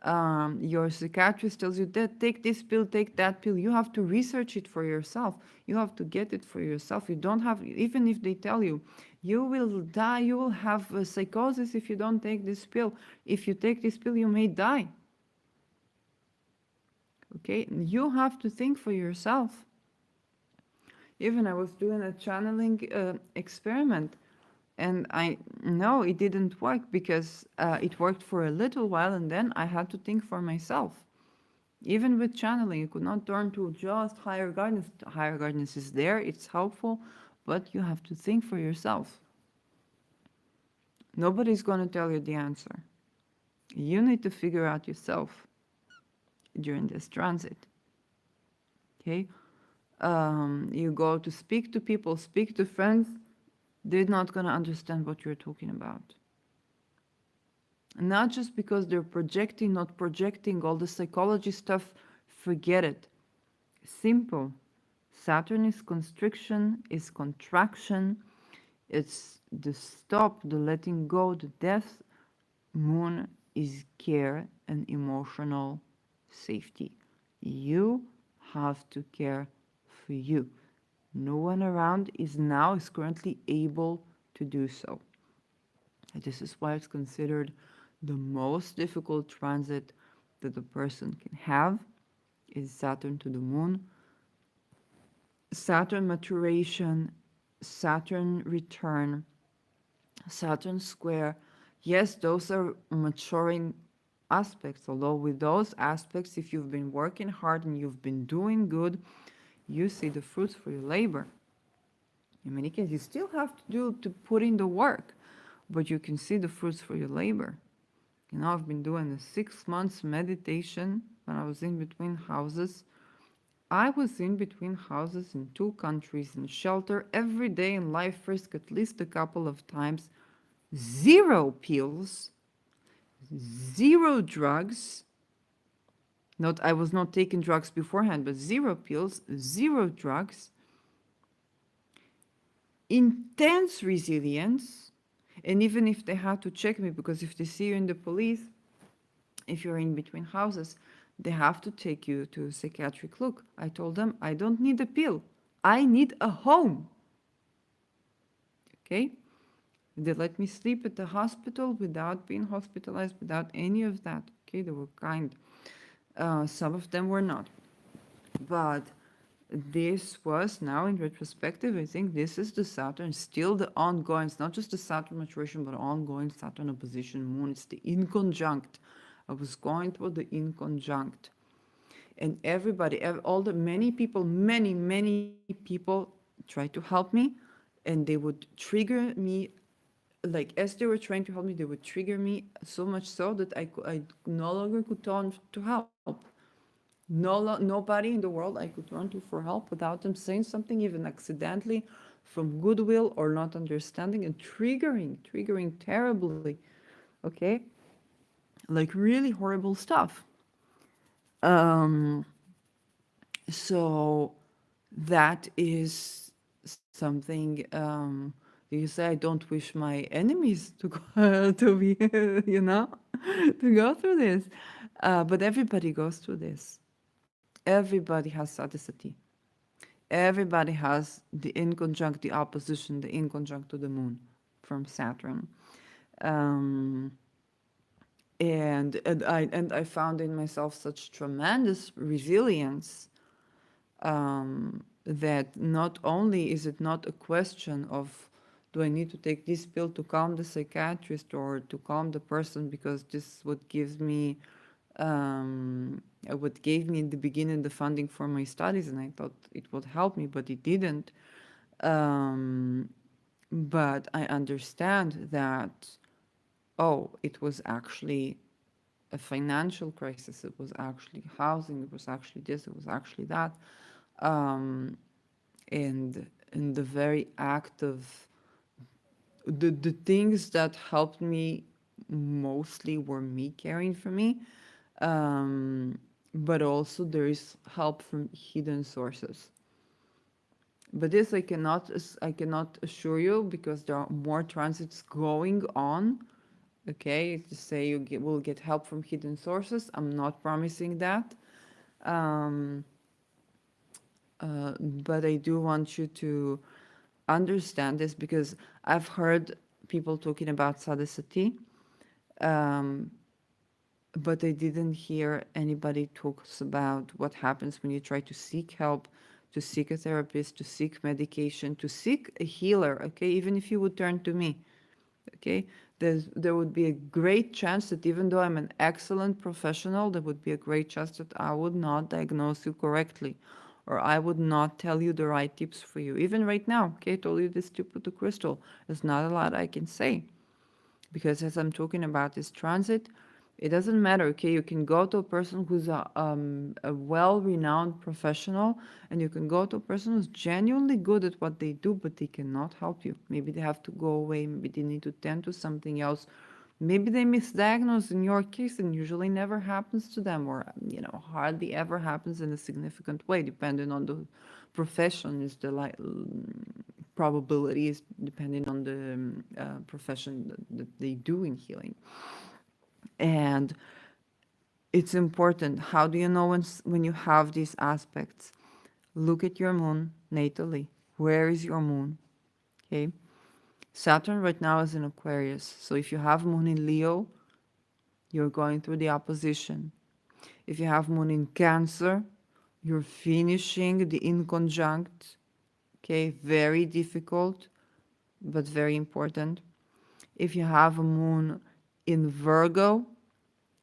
Your psychiatrist tells you that take this pill, take that pill. You have to research it for yourself. You have to get it for yourself. You don't have, even if they tell you, you will die, you will have a psychosis if you don't take this pill. If you take this pill, you may die. Okay, you have to think for yourself. Even I was doing a channeling experiment, and I know it didn't work because it worked for a little while, and then I had to think for myself. Even with channeling, you could not turn to just higher guidance. Higher guidance is there, it's helpful, but you have to think for yourself. Nobody's going to tell you the answer. You need to figure out yourself during this transit. Okay. You go to speak to people, speak to friends, they're not going to understand what you're talking about. Not just because they're projecting, not projecting, all the psychology stuff, forget it. Simple. Saturn is constriction, is contraction, it's the stop, the letting go, the death. Moon is care and emotional safety. You have to care for you. No one around is currently able to do so. This is why it's considered the most difficult transit that a person can have is Saturn to the moon. Saturn maturation, Saturn return, Saturn square. Yes, those are maturing aspects. Although with those aspects, if you've been working hard and you've been doing good, you see the fruits for your labor. In many cases, you still have to put in the work, but you can see the fruits for your labor. You know, I've been doing a 6 months meditation when I was in between houses. I was in between houses in 2 countries in shelter every day in life risk at least a couple of times. Zero pills, zero drugs. Not I was not taking drugs beforehand, but zero pills, zero drugs, intense resilience. And even if they had to check me, because if they see you in the police, if you're in between houses, they have to take you to a psychiatric look. I told them, I don't need a pill. I need a home. Okay? They let me sleep at the hospital without being hospitalized, without any of that. Okay? They were kind. Some of them were not. But this was now in retrospective, I think this is the Saturn, still the ongoing, it's not just the Saturn maturation, but ongoing Saturn opposition moon. It's the inconjunct. I was going through the inconjunct. And everybody, all the many people, many people tried to help me, and they would trigger me. Like as they were trying to help me, they would trigger me so much so that I no longer could turn to help. Nobody in the world I could turn to for help without them saying something, even accidentally, from goodwill or not understanding, and triggering terribly. Okay, like really horrible stuff. Um, so that is something. You say I don't wish my enemies to go, to be, you know, to go through this, but everybody goes through this. Everybody has sadicity. Everybody has the inconjunct, the opposition, the inconjunct to the moon from Saturn. Um, and I found in myself such tremendous resilience, that not only is it not a question of do I need to take this pill to calm the psychiatrist or to calm the person because this would give me what gave me in the beginning the funding for my studies, and I thought it would help me, but it didn't. Um, but I understand that, oh, it was actually a financial crisis, it was actually housing, it was actually this, it was actually that. Um, and in the very act of the things that helped me mostly were me caring for me, but also there is help from hidden sources. But this I cannot assure you because there are more transits going on. Okay, to say will get help from hidden sources, I'm not promising that. Um, but I do want you to understand this because I've heard people talking about Sade, um, but I didn't hear anybody talks about what happens when you try to seek help, to seek a therapist, to seek medication, to seek a healer. Okay, even if you would turn to me, okay, there would be a great chance that even though I'm an excellent professional, there would be a great chance that I would not diagnose you correctly, or I would not tell you the right tips for you. Even right now, okay, I told you this tip with the crystal. There's not a lot I can say because as I'm talking about this transit, It doesn't matter, okay? You can go to a person who's a well-renowned professional, and you can go to a person who's genuinely good at what they do, but they cannot help you. Maybe they have to go away. Maybe they need to tend to something else. Maybe they misdiagnose in your case, and usually never happens to them, or hardly ever happens in a significant way, depending on the profession. Is the probabilities depending on the profession that they do in healing. And it's important. How do you know when you have these aspects? Look at your moon natally. Where is your moon? Okay. Saturn right now is in Aquarius. So if you have moon in Leo, you're going through the opposition. If you have moon in Cancer, you're finishing the inconjunct. Okay. Very difficult, but very important. If you have a moon in Virgo,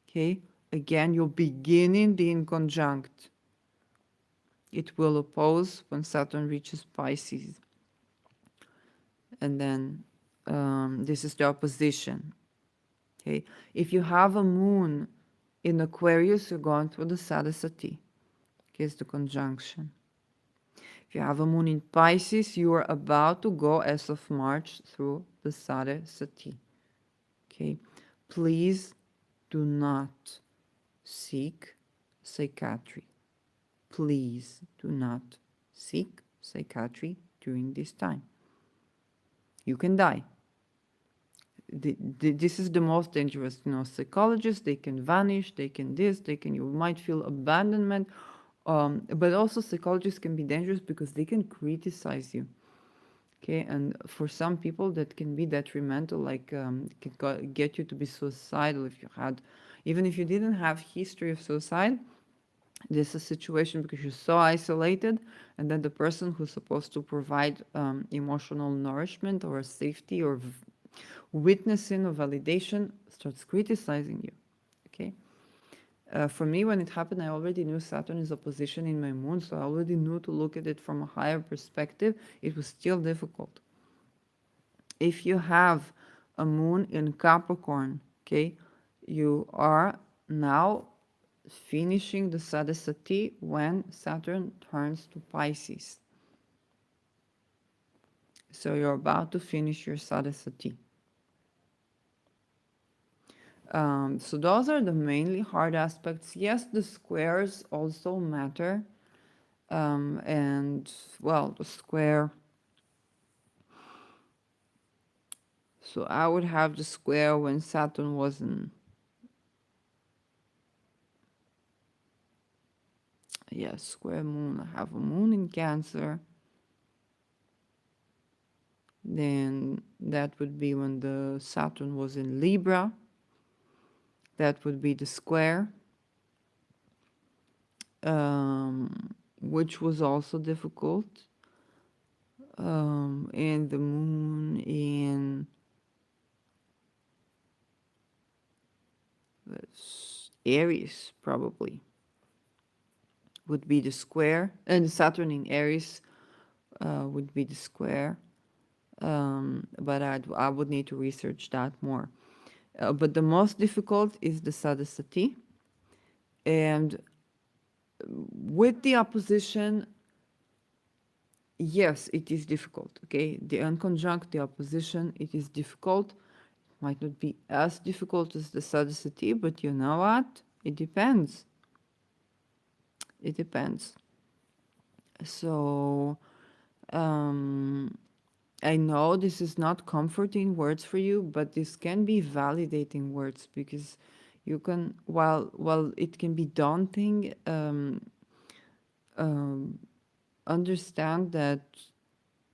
okay, again, you're beginning the inconjunct. It will oppose when Saturn reaches Pisces. And then this is the opposition. Okay. If you have a moon in Aquarius, you're going through the Sade. Okay, it's the conjunction. If you have a moon in Pisces, you are about to go as of March through the Sati. Okay. Please do not seek psychiatry. Please do not seek psychiatry during this time. You can die. This is the most dangerous. Psychologists, they can vanish, they can this, you might feel abandonment. But also psychologists can be dangerous because they can criticize you. Okay, and for some people that can be detrimental, like can get you to be suicidal if you had, even if you didn't have history of suicide. This is a situation because you're so isolated, and then the person who's supposed to provide emotional nourishment or safety or witnessing or validation starts criticizing you. Okay. For me, when it happened, I already knew Saturn is opposition in my moon, so I already knew to look at it from a higher perspective. It was still difficult. If you have a moon in Capricorn, okay, you are now finishing the Sati when Saturn turns to Pisces. So you're about to finish your Sati. So those are the mainly hard aspects. Yes, the squares also matter. And well, the square. So I would have the square when Saturn was in, square moon. I have a moon in Cancer. Then that would be when the Saturn was in Libra. That would be the square, which was also difficult. And the moon in Aries probably would be the square, and Saturn in Aries would be the square. But I would need to research that more. But the most difficult is the Sadasati. And with the opposition, yes, it is difficult. Okay, the unconjunct, the opposition, it is difficult. It might not be as difficult as the Sadasati, but you know what? It depends. It depends. So, I know this is not comforting words for you, but this can be validating words because you can, while it can be daunting, understand that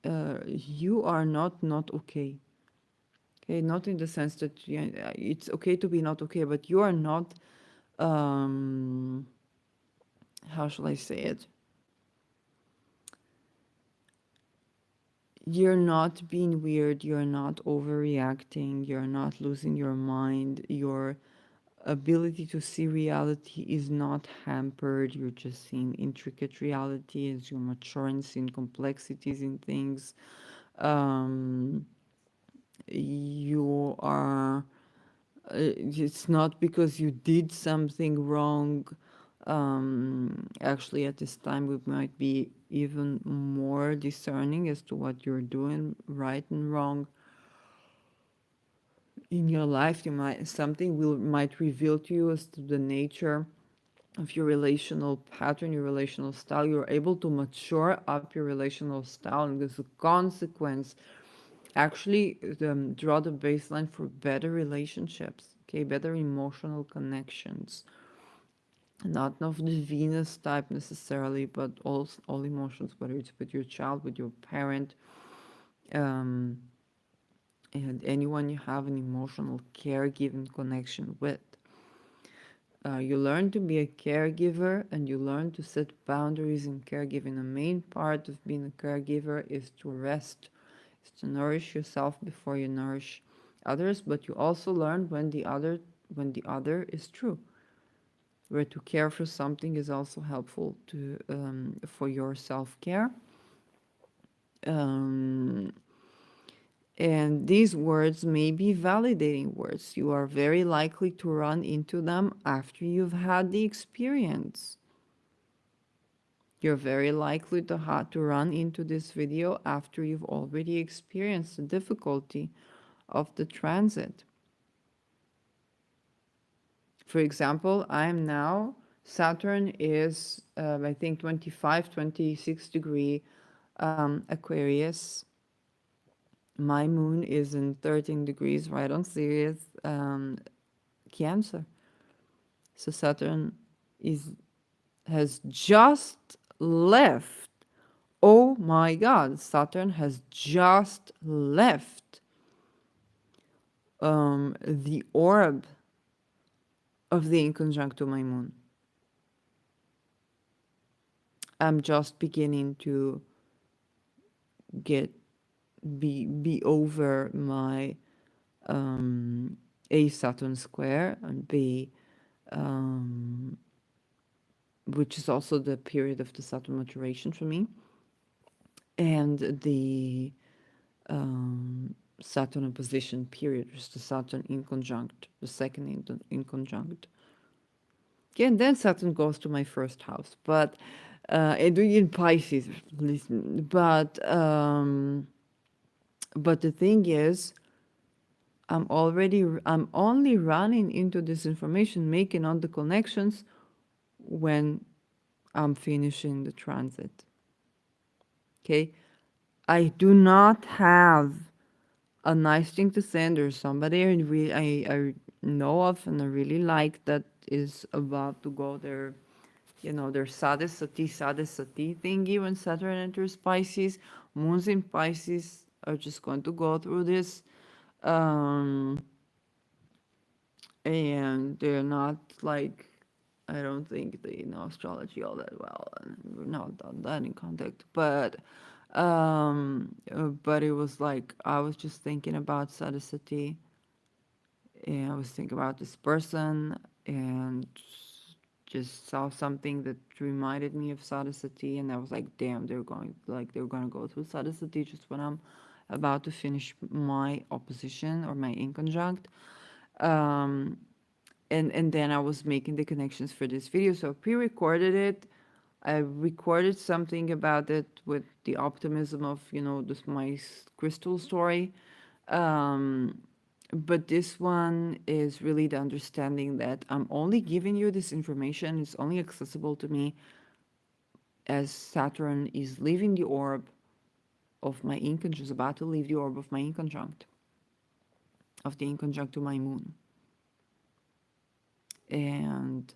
you are not okay. Okay, not in the sense that it's okay to be not okay, but you are not. How shall I say it? You're not being weird. You're not overreacting. You're not losing your mind. Your ability to see reality is not hampered. You're just seeing intricate reality as you're maturing, seeing complexities in things. You are it's not because you did something wrong. Actually, at this time, we might be even more discerning as to what you're doing right and wrong in your life. You might something will might reveal to you as to the nature of your relational pattern, your relational style. You're able to mature up your relational style, and as a consequence, actually draw the baseline for better relationships. Okay, better emotional connections. Not of the Venus type necessarily, but all emotions, whether it's with your child, with your parent, um, and anyone you have an emotional caregiving connection with. You learn to be a caregiver and you learn to set boundaries in caregiving. The main part of being a caregiver is to rest, is to nourish yourself before you nourish others, but you also learn when the other is true. Where to care for something is also helpful to for your self-care. Um, and these words may be validating words. You are very likely to run into them after you've had the experience. You're very likely to have to run into this video after you've already experienced the difficulty of the transit. For example, I'm now, Saturn is, I think, 25, 26 degree Aquarius. My moon is in 13 degrees, right on Sirius, Cancer. So Saturn is has just left. Oh my God, Saturn has just left the orb of the inconjunct to my moon. I'm just beginning to get be over my A Saturn square and B, which is also the period of the Saturn maturation for me, and the Saturn opposition period, which is the Saturn inconjunct, the second inconjunct. Okay, and then Saturn goes to my first house, but in Pisces, listen. But the thing is, I'm only running into this information, making all the connections when I'm finishing the transit. Okay, I do not have a nice thing to say, and there's somebody I know of and I really like that is about to go there. You know, their Sade Sati thingy when Saturn enters Pisces. Moons in Pisces are just going to go through this. Um, and they're not like, I don't think they know astrology all that well. And we're not on that in contact. But it was like, I was just thinking about Sade Sati. And I was thinking about this person and just saw something that reminded me of Saraswati, and I was like, damn, they're gonna go through Saraswati just when I'm about to finish my opposition or my inconjunct. Um, and then I was making the connections for this video, so I pre-recorded it. I recorded something about it with the optimism of, this my crystal story. Um, but this one is really the understanding that I'm only giving you this information. It's only accessible to me as Saturn is leaving the orb of my inconjunct, is about to leave the orb of my inconjunct, of the inconjunct to my moon. And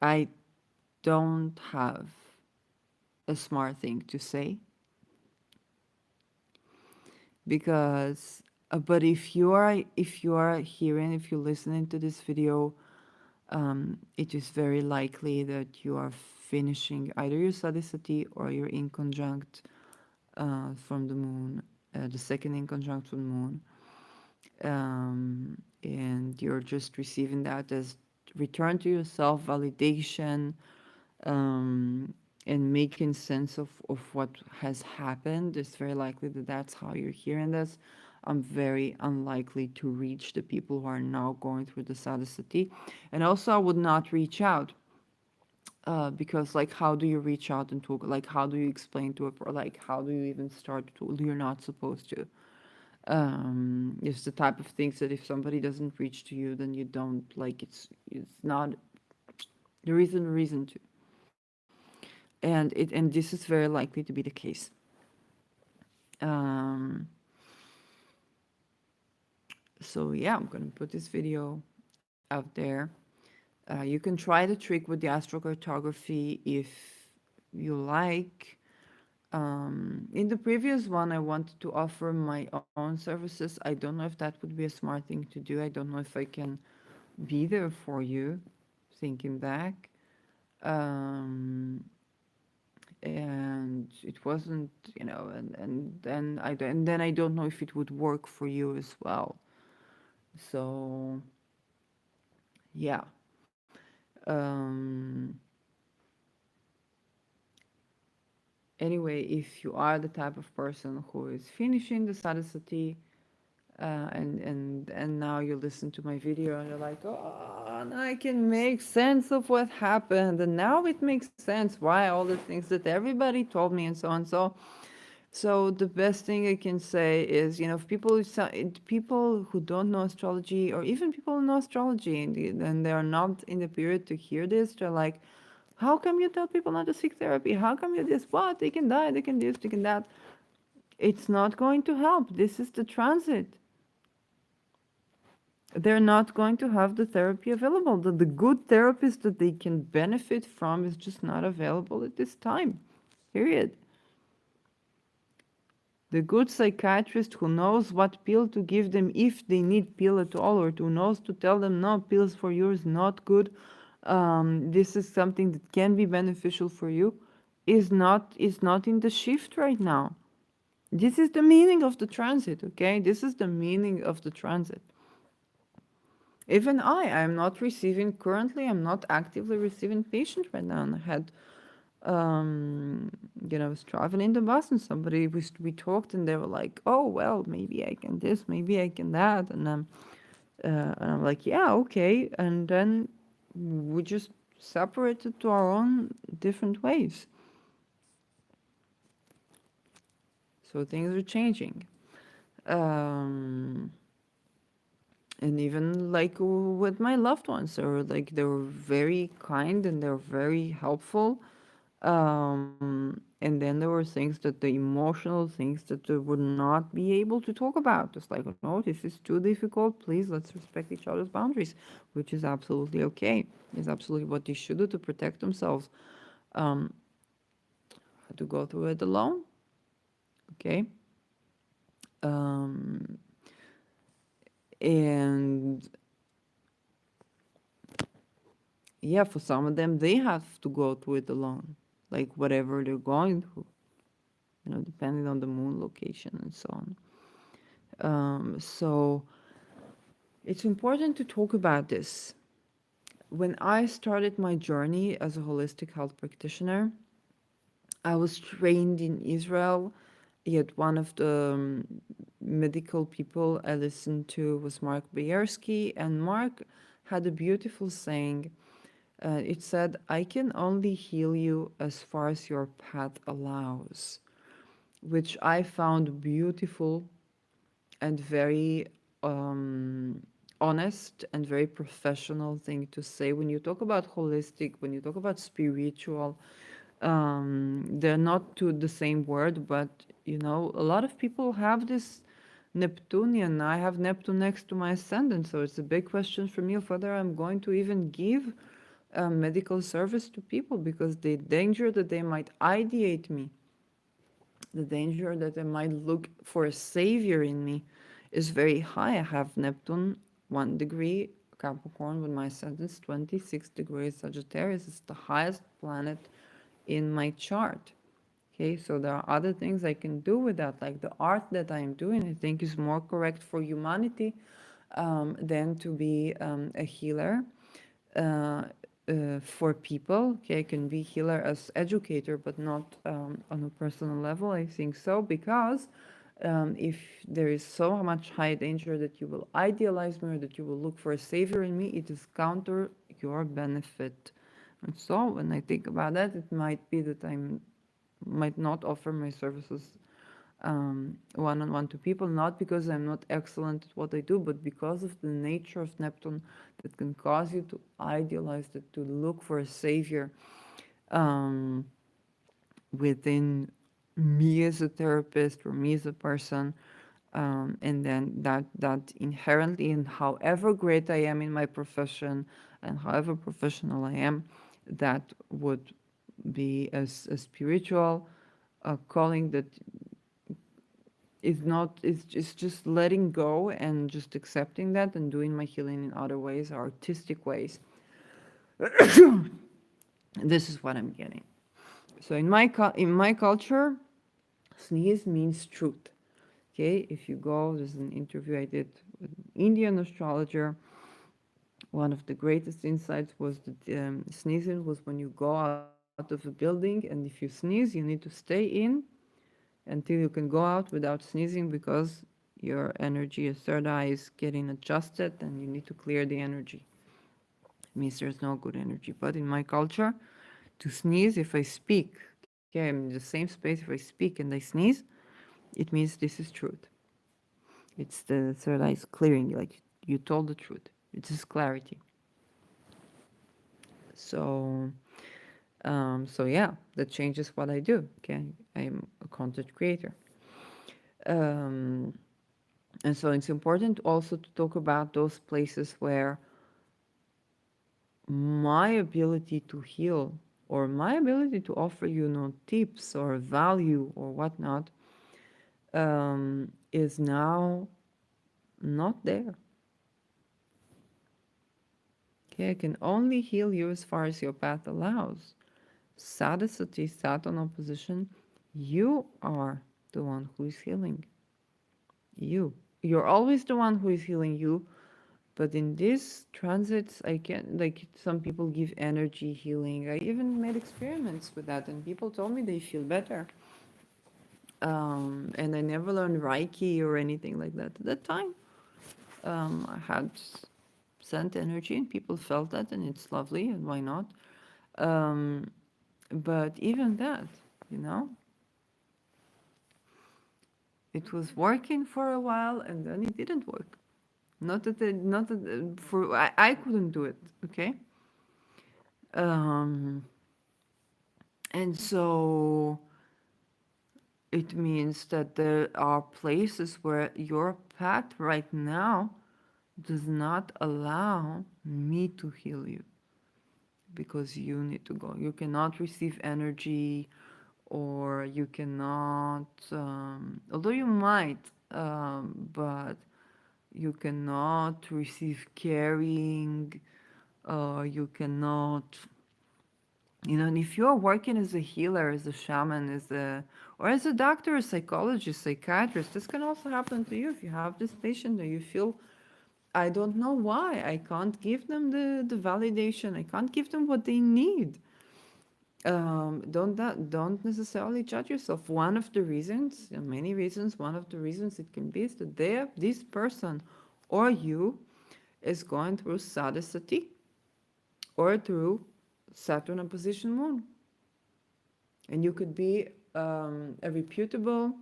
I don't have a smart thing to say because but if you're listening to this video, it is very likely that you are finishing either your sadisati or your inconjunct from the moon, the second inconjunct from the moon, and you're just receiving that as return to yourself validation, and making sense of what has happened. It's very likely that that's how you're hearing this. I'm very unlikely to reach the people who are now going through the Sati. And also, I would not reach out because, like, how do you reach out and talk? Like, how do you explain to it, or like, how do you even start to? You're not supposed to. It's the type of things that if somebody doesn't reach to you, then you don't like. It's not there isn't a reason to, and this is very likely to be the case. Um, so yeah, I'm gonna put this video out there. You can try the trick with the astrocartography if you like. In the previous one, I wanted to offer my own services. I don't know if that would be a smart thing to do. I don't know if I can be there for you, thinking back. Um, and it wasn't, and then I don't know if it would work for you as well. So, yeah. Um, Anyway, if you are the type of person who is finishing the Saraswati, and now you listen to my video and you're like, oh, and I can make sense of what happened, and now it makes sense why all the things that everybody told me and so on. So the best thing I can say is, if people who don't know astrology, or even people who know astrology and they are not in the period to hear this, they're like, how come you tell people not to seek therapy? How come you this? What? They can die, they can this, they can that. It's not going to help. This is the transit. They're not going to have the therapy available. The good therapist that they can benefit from is just not available at this time. Period. The good psychiatrist who knows what pill to give them if they need pill at all, or who knows to tell them no, pills for you is not good. This is something that can be beneficial for you. Is not in the shift right now. This is the meaning of the transit. Okay, this is the meaning of the transit. Even I'm not receiving currently. I'm not actively receiving patients right now. And I had um, I was traveling the bus and we talked and they were like, oh, well, maybe I can this, maybe I can that. And I'm like, yeah, okay. And then we just separated to our own different ways. So things are changing. Um, and even like with my loved ones, they were very kind and they were very helpful. And then there were things that the emotional things that they would not be able to talk about. Just like, no, this is too difficult. Please, let's respect each other's boundaries, which is absolutely okay. Is absolutely what they should do to protect themselves. Um, to go through it alone, okay. Um, and yeah, for some of them, they have to go through it alone, like whatever they're going through, depending on the moon location and so on. So it's important to talk about this. When I started my journey as a holistic health practitioner, I was trained in Israel. Yet one of the medical people I listened to was Mark Bayersky, and Mark had a beautiful saying. It said, I can only heal you as far as your path allows, which I found beautiful and very honest and very professional thing to say. When you talk about holistic, when you talk about spiritual, they're not to the same word, but a lot of people have this Neptunian. I have Neptune next to my ascendant, so it's a big question for me of whether I'm going to even give medical service to people, because the danger that they might ideate me, the danger that they might look for a savior in me, is very high. I have Neptune 1 degree Capricorn with my ascendant 26 degrees Sagittarius. It's the highest planet in my chart. Okay, so there are other things I can do with that, like the art that I'm doing. I think is more correct for humanity than to be a healer for people. Okay, I can be healer as educator, but not on a personal level. I think so because If there is so much high danger that you will idealize me or that you will look for a savior in me, it is counter your benefit. And so when I think about that, it might be that I might not offer my services one-on-one to people, not because I'm not excellent at what I do, but because of the nature of Neptune that can cause you to idealize it, to look for a savior um, within me as a therapist or me as a person. And then that inherently, and however great I am in my profession and however professional I am, that would be a spiritual calling that is not is just letting go and just accepting that and doing my healing in other ways, artistic ways. This is what I'm getting. So in my culture, sneeze means truth. Okay, if you go, there's an interview I did with an Indian astrologer. One of the greatest insights was that sneezing was when you go out of a building, and if you sneeze, you need to stay in until you can go out without sneezing, because your energy, your third eye is getting adjusted and you need to clear the energy. It means there's no good energy. But in my culture, to sneeze, if I speak, okay, I'm in the same space, if I speak and I sneeze, it means this is truth. It's the third eye is clearing, like you told the truth. It is clarity. So, so yeah, that changes what I do. Okay, I'm a content creator. Um, and so it's important also to talk about those places where my ability to heal or my ability to offer you know tips or value or whatnot is now not there. Okay, I can only heal you as far as your path allows. Sade, Sati, Saturn opposition, you are the one who is healing you. You're always the one who is healing you, but in these transits, I can, like, some people give energy healing. I even made experiments with that, and people told me they feel better. And I never learned Reiki or anything like that. At that time, I had sent energy, and people felt that, and it's lovely, and why not? Um, but even that, you know, it was working for a while, and then it didn't work. Not that for I couldn't do it. Okay, um, and so it means that there are places where your path right now does not allow me to heal you, because you need to go. You cannot receive energy, or you cannot, although you might, but you cannot receive caring, you cannot, you know, and if you're working as a healer, as a shaman, or as a doctor, a psychologist, psychiatrist, this can also happen to you if you have this patient that you feel, I don't know why, I can't give them the validation, I can't give them what they need. Don't necessarily judge yourself. One of the reasons, and many reasons, one of the reasons it can be is that this person or you is going through Sade Sati or through Saturn opposition moon. And you could be a reputable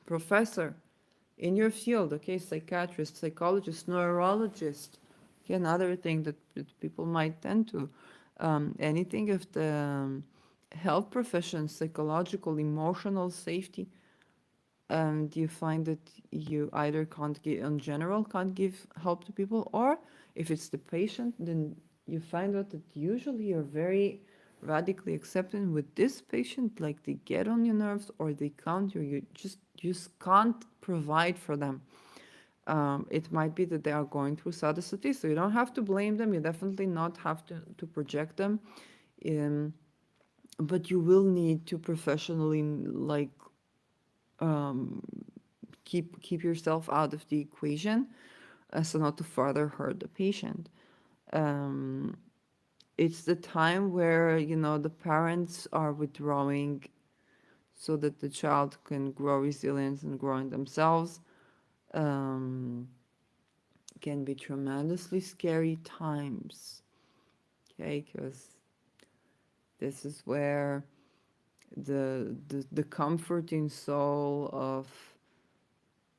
professor in your field, okay, psychiatrist, psychologist, neurologist. Okay, another thing that people might tend to. Anything of the health profession, psychological, emotional safety, and you find that you either can't give, in general, can't give help to people, or if it's the patient, then you find out that usually you're very radically accepting with this patient, like they get on your nerves or they can't, or you just can't provide for them. It might be that they are going through sadhusati, so you don't have to blame them. You definitely not have to project them. Um, but you will need to professionally, like, um, keep yourself out of the equation, so not to further hurt the patient. Um, it's the time where, you know, the parents are withdrawing so that the child can grow resilience and grow in themselves, um, can be tremendously scary times. Okay, because this is where the comforting soul of,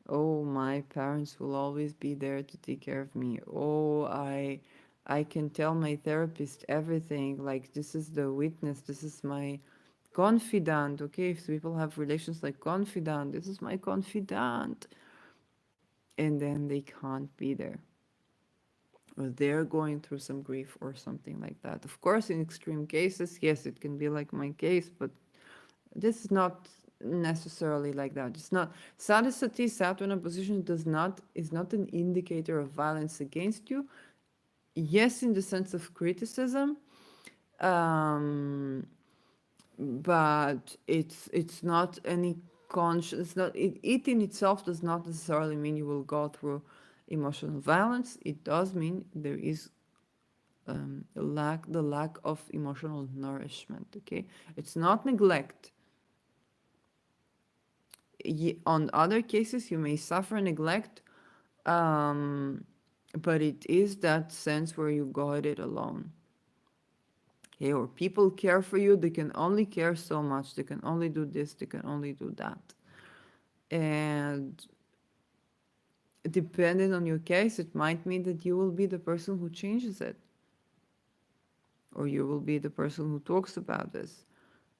oh, my parents will always be there to take care of me. Oh, I can tell my therapist everything. Like, this is the witness. This is my confidant. Okay, if people have relations like confidant, this is my confidant. And then they can't be there. Or they're going through some grief or something like that. Of course, in extreme cases, yes, it can be like my case, but this is not necessarily like that. It's not. Sade Sati, Saturn opposition is not an indicator of violence against you. Yes, in the sense of criticism, um, but it's not any conscious. It's not it in itself does not necessarily mean you will go through emotional violence. It does mean there is the lack of emotional nourishment. Okay, it's not neglect. On other cases, you may suffer neglect, um, but it is that sense where you got it alone. Okay, or people care for you, they can only care so much, they can only do this, they can only do that. And depending on your case, it might mean that you will be the person who changes it, or you will be the person who talks about this.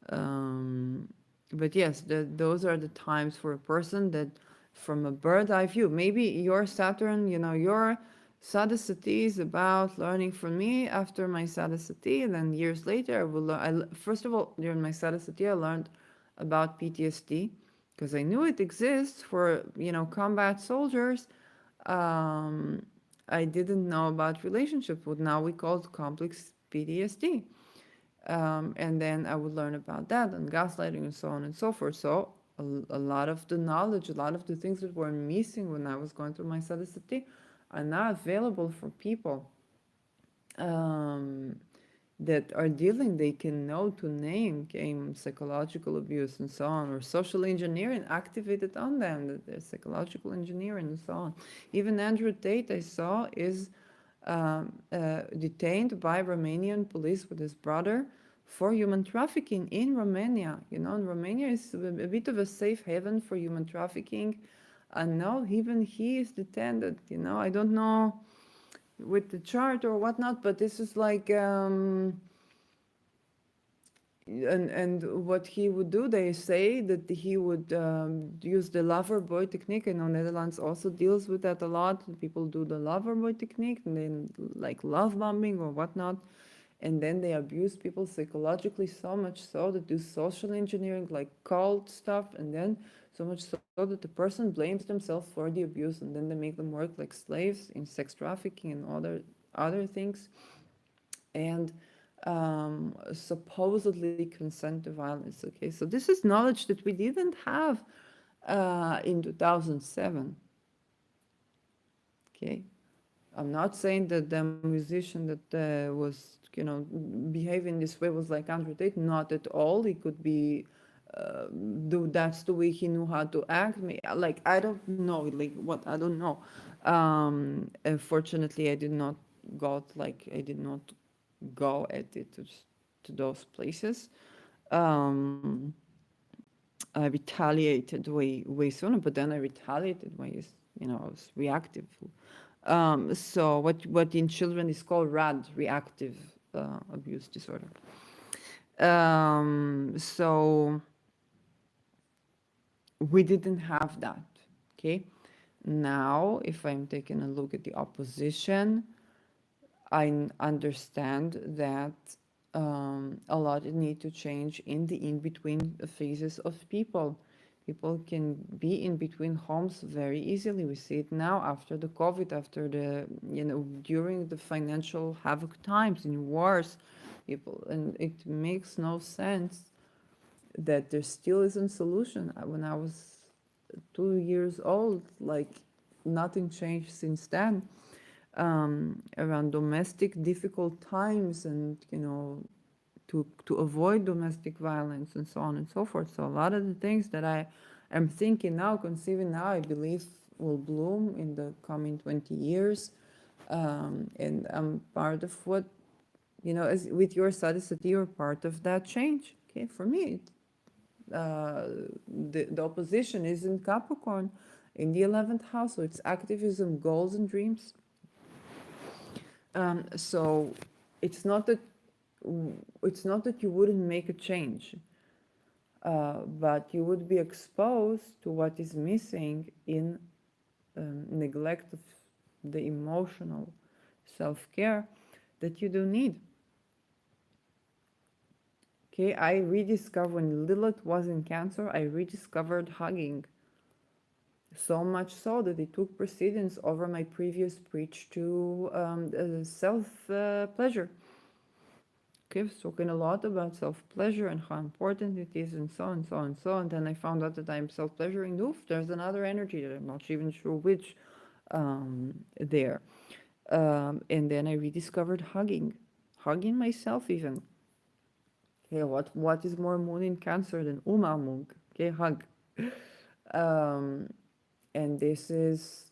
Um, but yes, those are the times for a person that, from a bird eye view, maybe your Saturn, your sadhasati is about learning from me after my sadhasati, and then years later, I will learn. First of all, during my sadhasati, I learned about PTSD because I knew it exists for combat soldiers. Um, I didn't know about relationship, what now we call complex PTSD. And then I would learn about that and gaslighting and so on and so forth. So a lot of the knowledge, a lot of the things that were missing when I was going through my sadhasati are now available for people um, that are dealing. They can know to name game psychological abuse and so on, or social engineering activated on them, that there's psychological engineering and so on. Even Andrew Tate, I saw, is detained by Romanian police with his brother for human trafficking in Romania. And Romania is a bit of a safe haven for human trafficking. And now even he is detained. I don't know with the chart or whatnot, but this is like and what he would do, they say that he would use the lover boy technique. I know Netherlands also deals with that a lot. People do the lover boy technique, and then like love bombing or whatnot, and then they abuse people psychologically so much so that do social engineering, like cult stuff, and then so much so that the person blames themselves for the abuse, and then they make them work like slaves in sex trafficking and other things, and supposedly consent to violence. Okay, so this is knowledge that we didn't have in 2007. Okay, I'm not saying that the musician that was, behaving this way was like Andrew Tate. Not at all. He could be, that's the way he knew how to act. Like, I don't know. Like, what? I don't know. Unfortunately, I did not go at it to those places. Um, I retaliated way sooner, but then I retaliated I was reactive. So what in children is called RAD, reactive abuse disorder. So we didn't have that. Okay. Now, if I'm taking a look at the opposition, I understand that a lot need to change in the in-between phases of people. People can be in between homes very easily. We see it now after the COVID, after during the financial havoc times in wars, and it makes no sense that there still isn't solution. When I was 2 years old, like nothing changed since then. Around domestic difficult times and to avoid domestic violence and so on and so forth. So a lot of the things that I am thinking now, conceiving now, I believe will bloom in the coming 20 years. And I'm part of what, as with your Sade, you're part of that change. Okay, for me, uh, the opposition is in Capricorn in the 11th house, so it's activism, goals, and dreams. So it's not that you wouldn't make a change, but you would be exposed to what is missing in neglect of the emotional self-care that you do need. Okay, I rediscovered when Lilith was in Cancer, I rediscovered hugging. So much so that it took precedence over my previous preach to self pleasure. Okay, I've spoken a lot about self pleasure and how important it is, and so on, and so on, and so on. And then I found out that I'm self pleasuring. Oof, there's another energy that I'm not even sure which there. And then I rediscovered hugging myself even. Okay, what is more moon in Cancer than Umarmung? Okay, hug. Um, and this is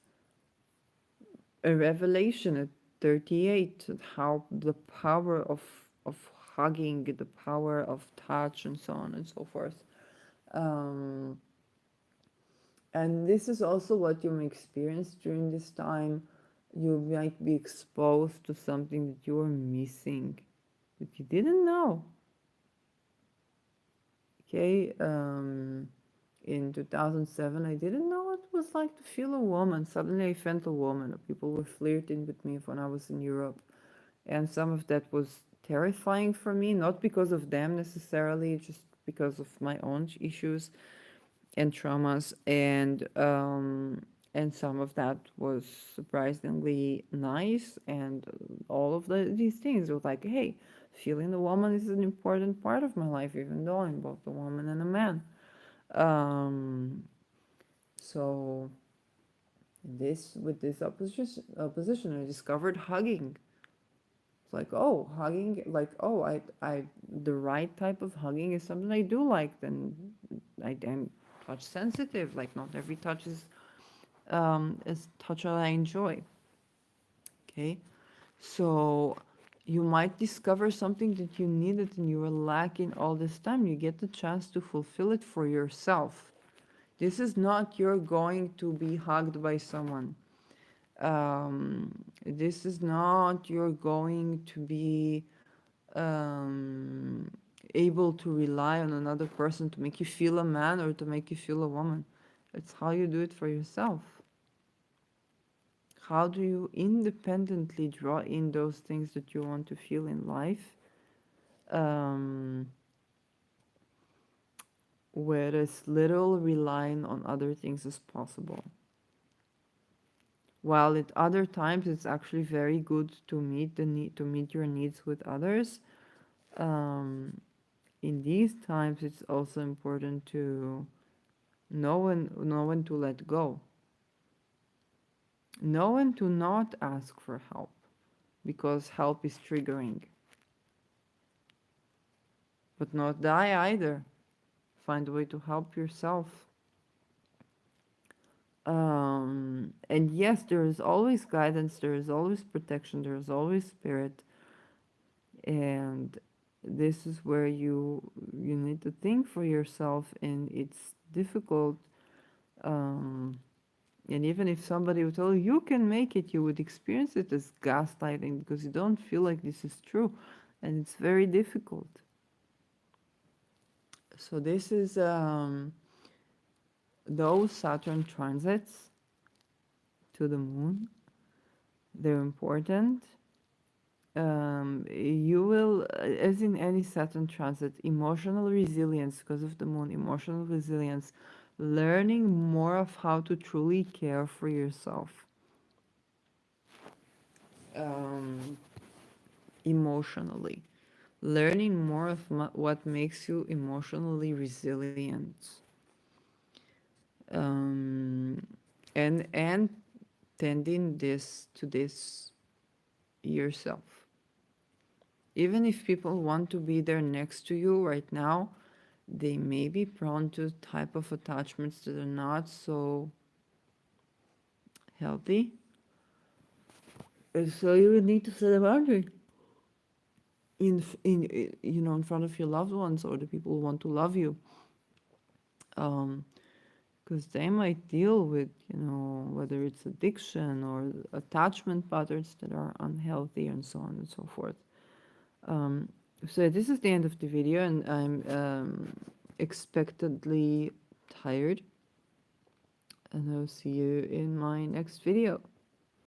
a revelation at 38, how the power of hugging, the power of touch, and so on and so forth. Um, and this is also what you may experience during this time. You might be exposed to something that you were missing, that you didn't know. Okay, in 2007, I didn't know what it was like to feel a woman. Suddenly, I felt a woman. People were flirting with me when I was in Europe. And some of that was terrifying for me, not because of them necessarily, just because of my own issues and traumas. And some of that was surprisingly nice. And all of these things were like, hey, feeling a woman is an important part of my life, even though I'm both a woman and a man. Um, so this with this opposition, I discovered hugging. It's like, oh, hugging, like, oh, the right type of hugging is something I do like. Then I am touch sensitive. Like, not every touch is touch that I enjoy. Okay, so you might discover something that you needed and you were lacking all this time. You get the chance to fulfill it for yourself. This is not you're going to be hugged by someone. This is not you're going to be um, able to rely on another person to make you feel a man or to make you feel a woman. It's how you do it for yourself. How do you independently draw in those things that you want to feel in life? Um, where as little relying on other things as possible. While at other times it's actually very good to meet your needs with others. Um, in these times, it's also important to know when to let go. Know when to not ask for help because help is triggering. But not die either. Find a way to help yourself. And yes, there is always guidance, there is always protection, there is always spirit. And this is where you need to think for yourself, and it's difficult. Um, And even if somebody would tell you you can make it, you would experience it as gaslighting because you don't feel like this is true. And it's very difficult. So, this is those Saturn transits to the moon. They're important. You will, as in any Saturn transit, emotional resilience because of the moon, emotional resilience, learning more of how to truly care for yourself. Um, Emotionally, learning more of what makes you emotionally resilient, um, and tending this to this yourself. Even if people want to be there next to you right now, they may be prone to type of attachments that are not so healthy. And so you would need to set a boundary in front of your loved ones or the people who want to love you, because they might deal with whether it's addiction or attachment patterns that are unhealthy and so on and so forth. So this is the end of the video, and I'm expectedly tired, and I'll see you in my next video.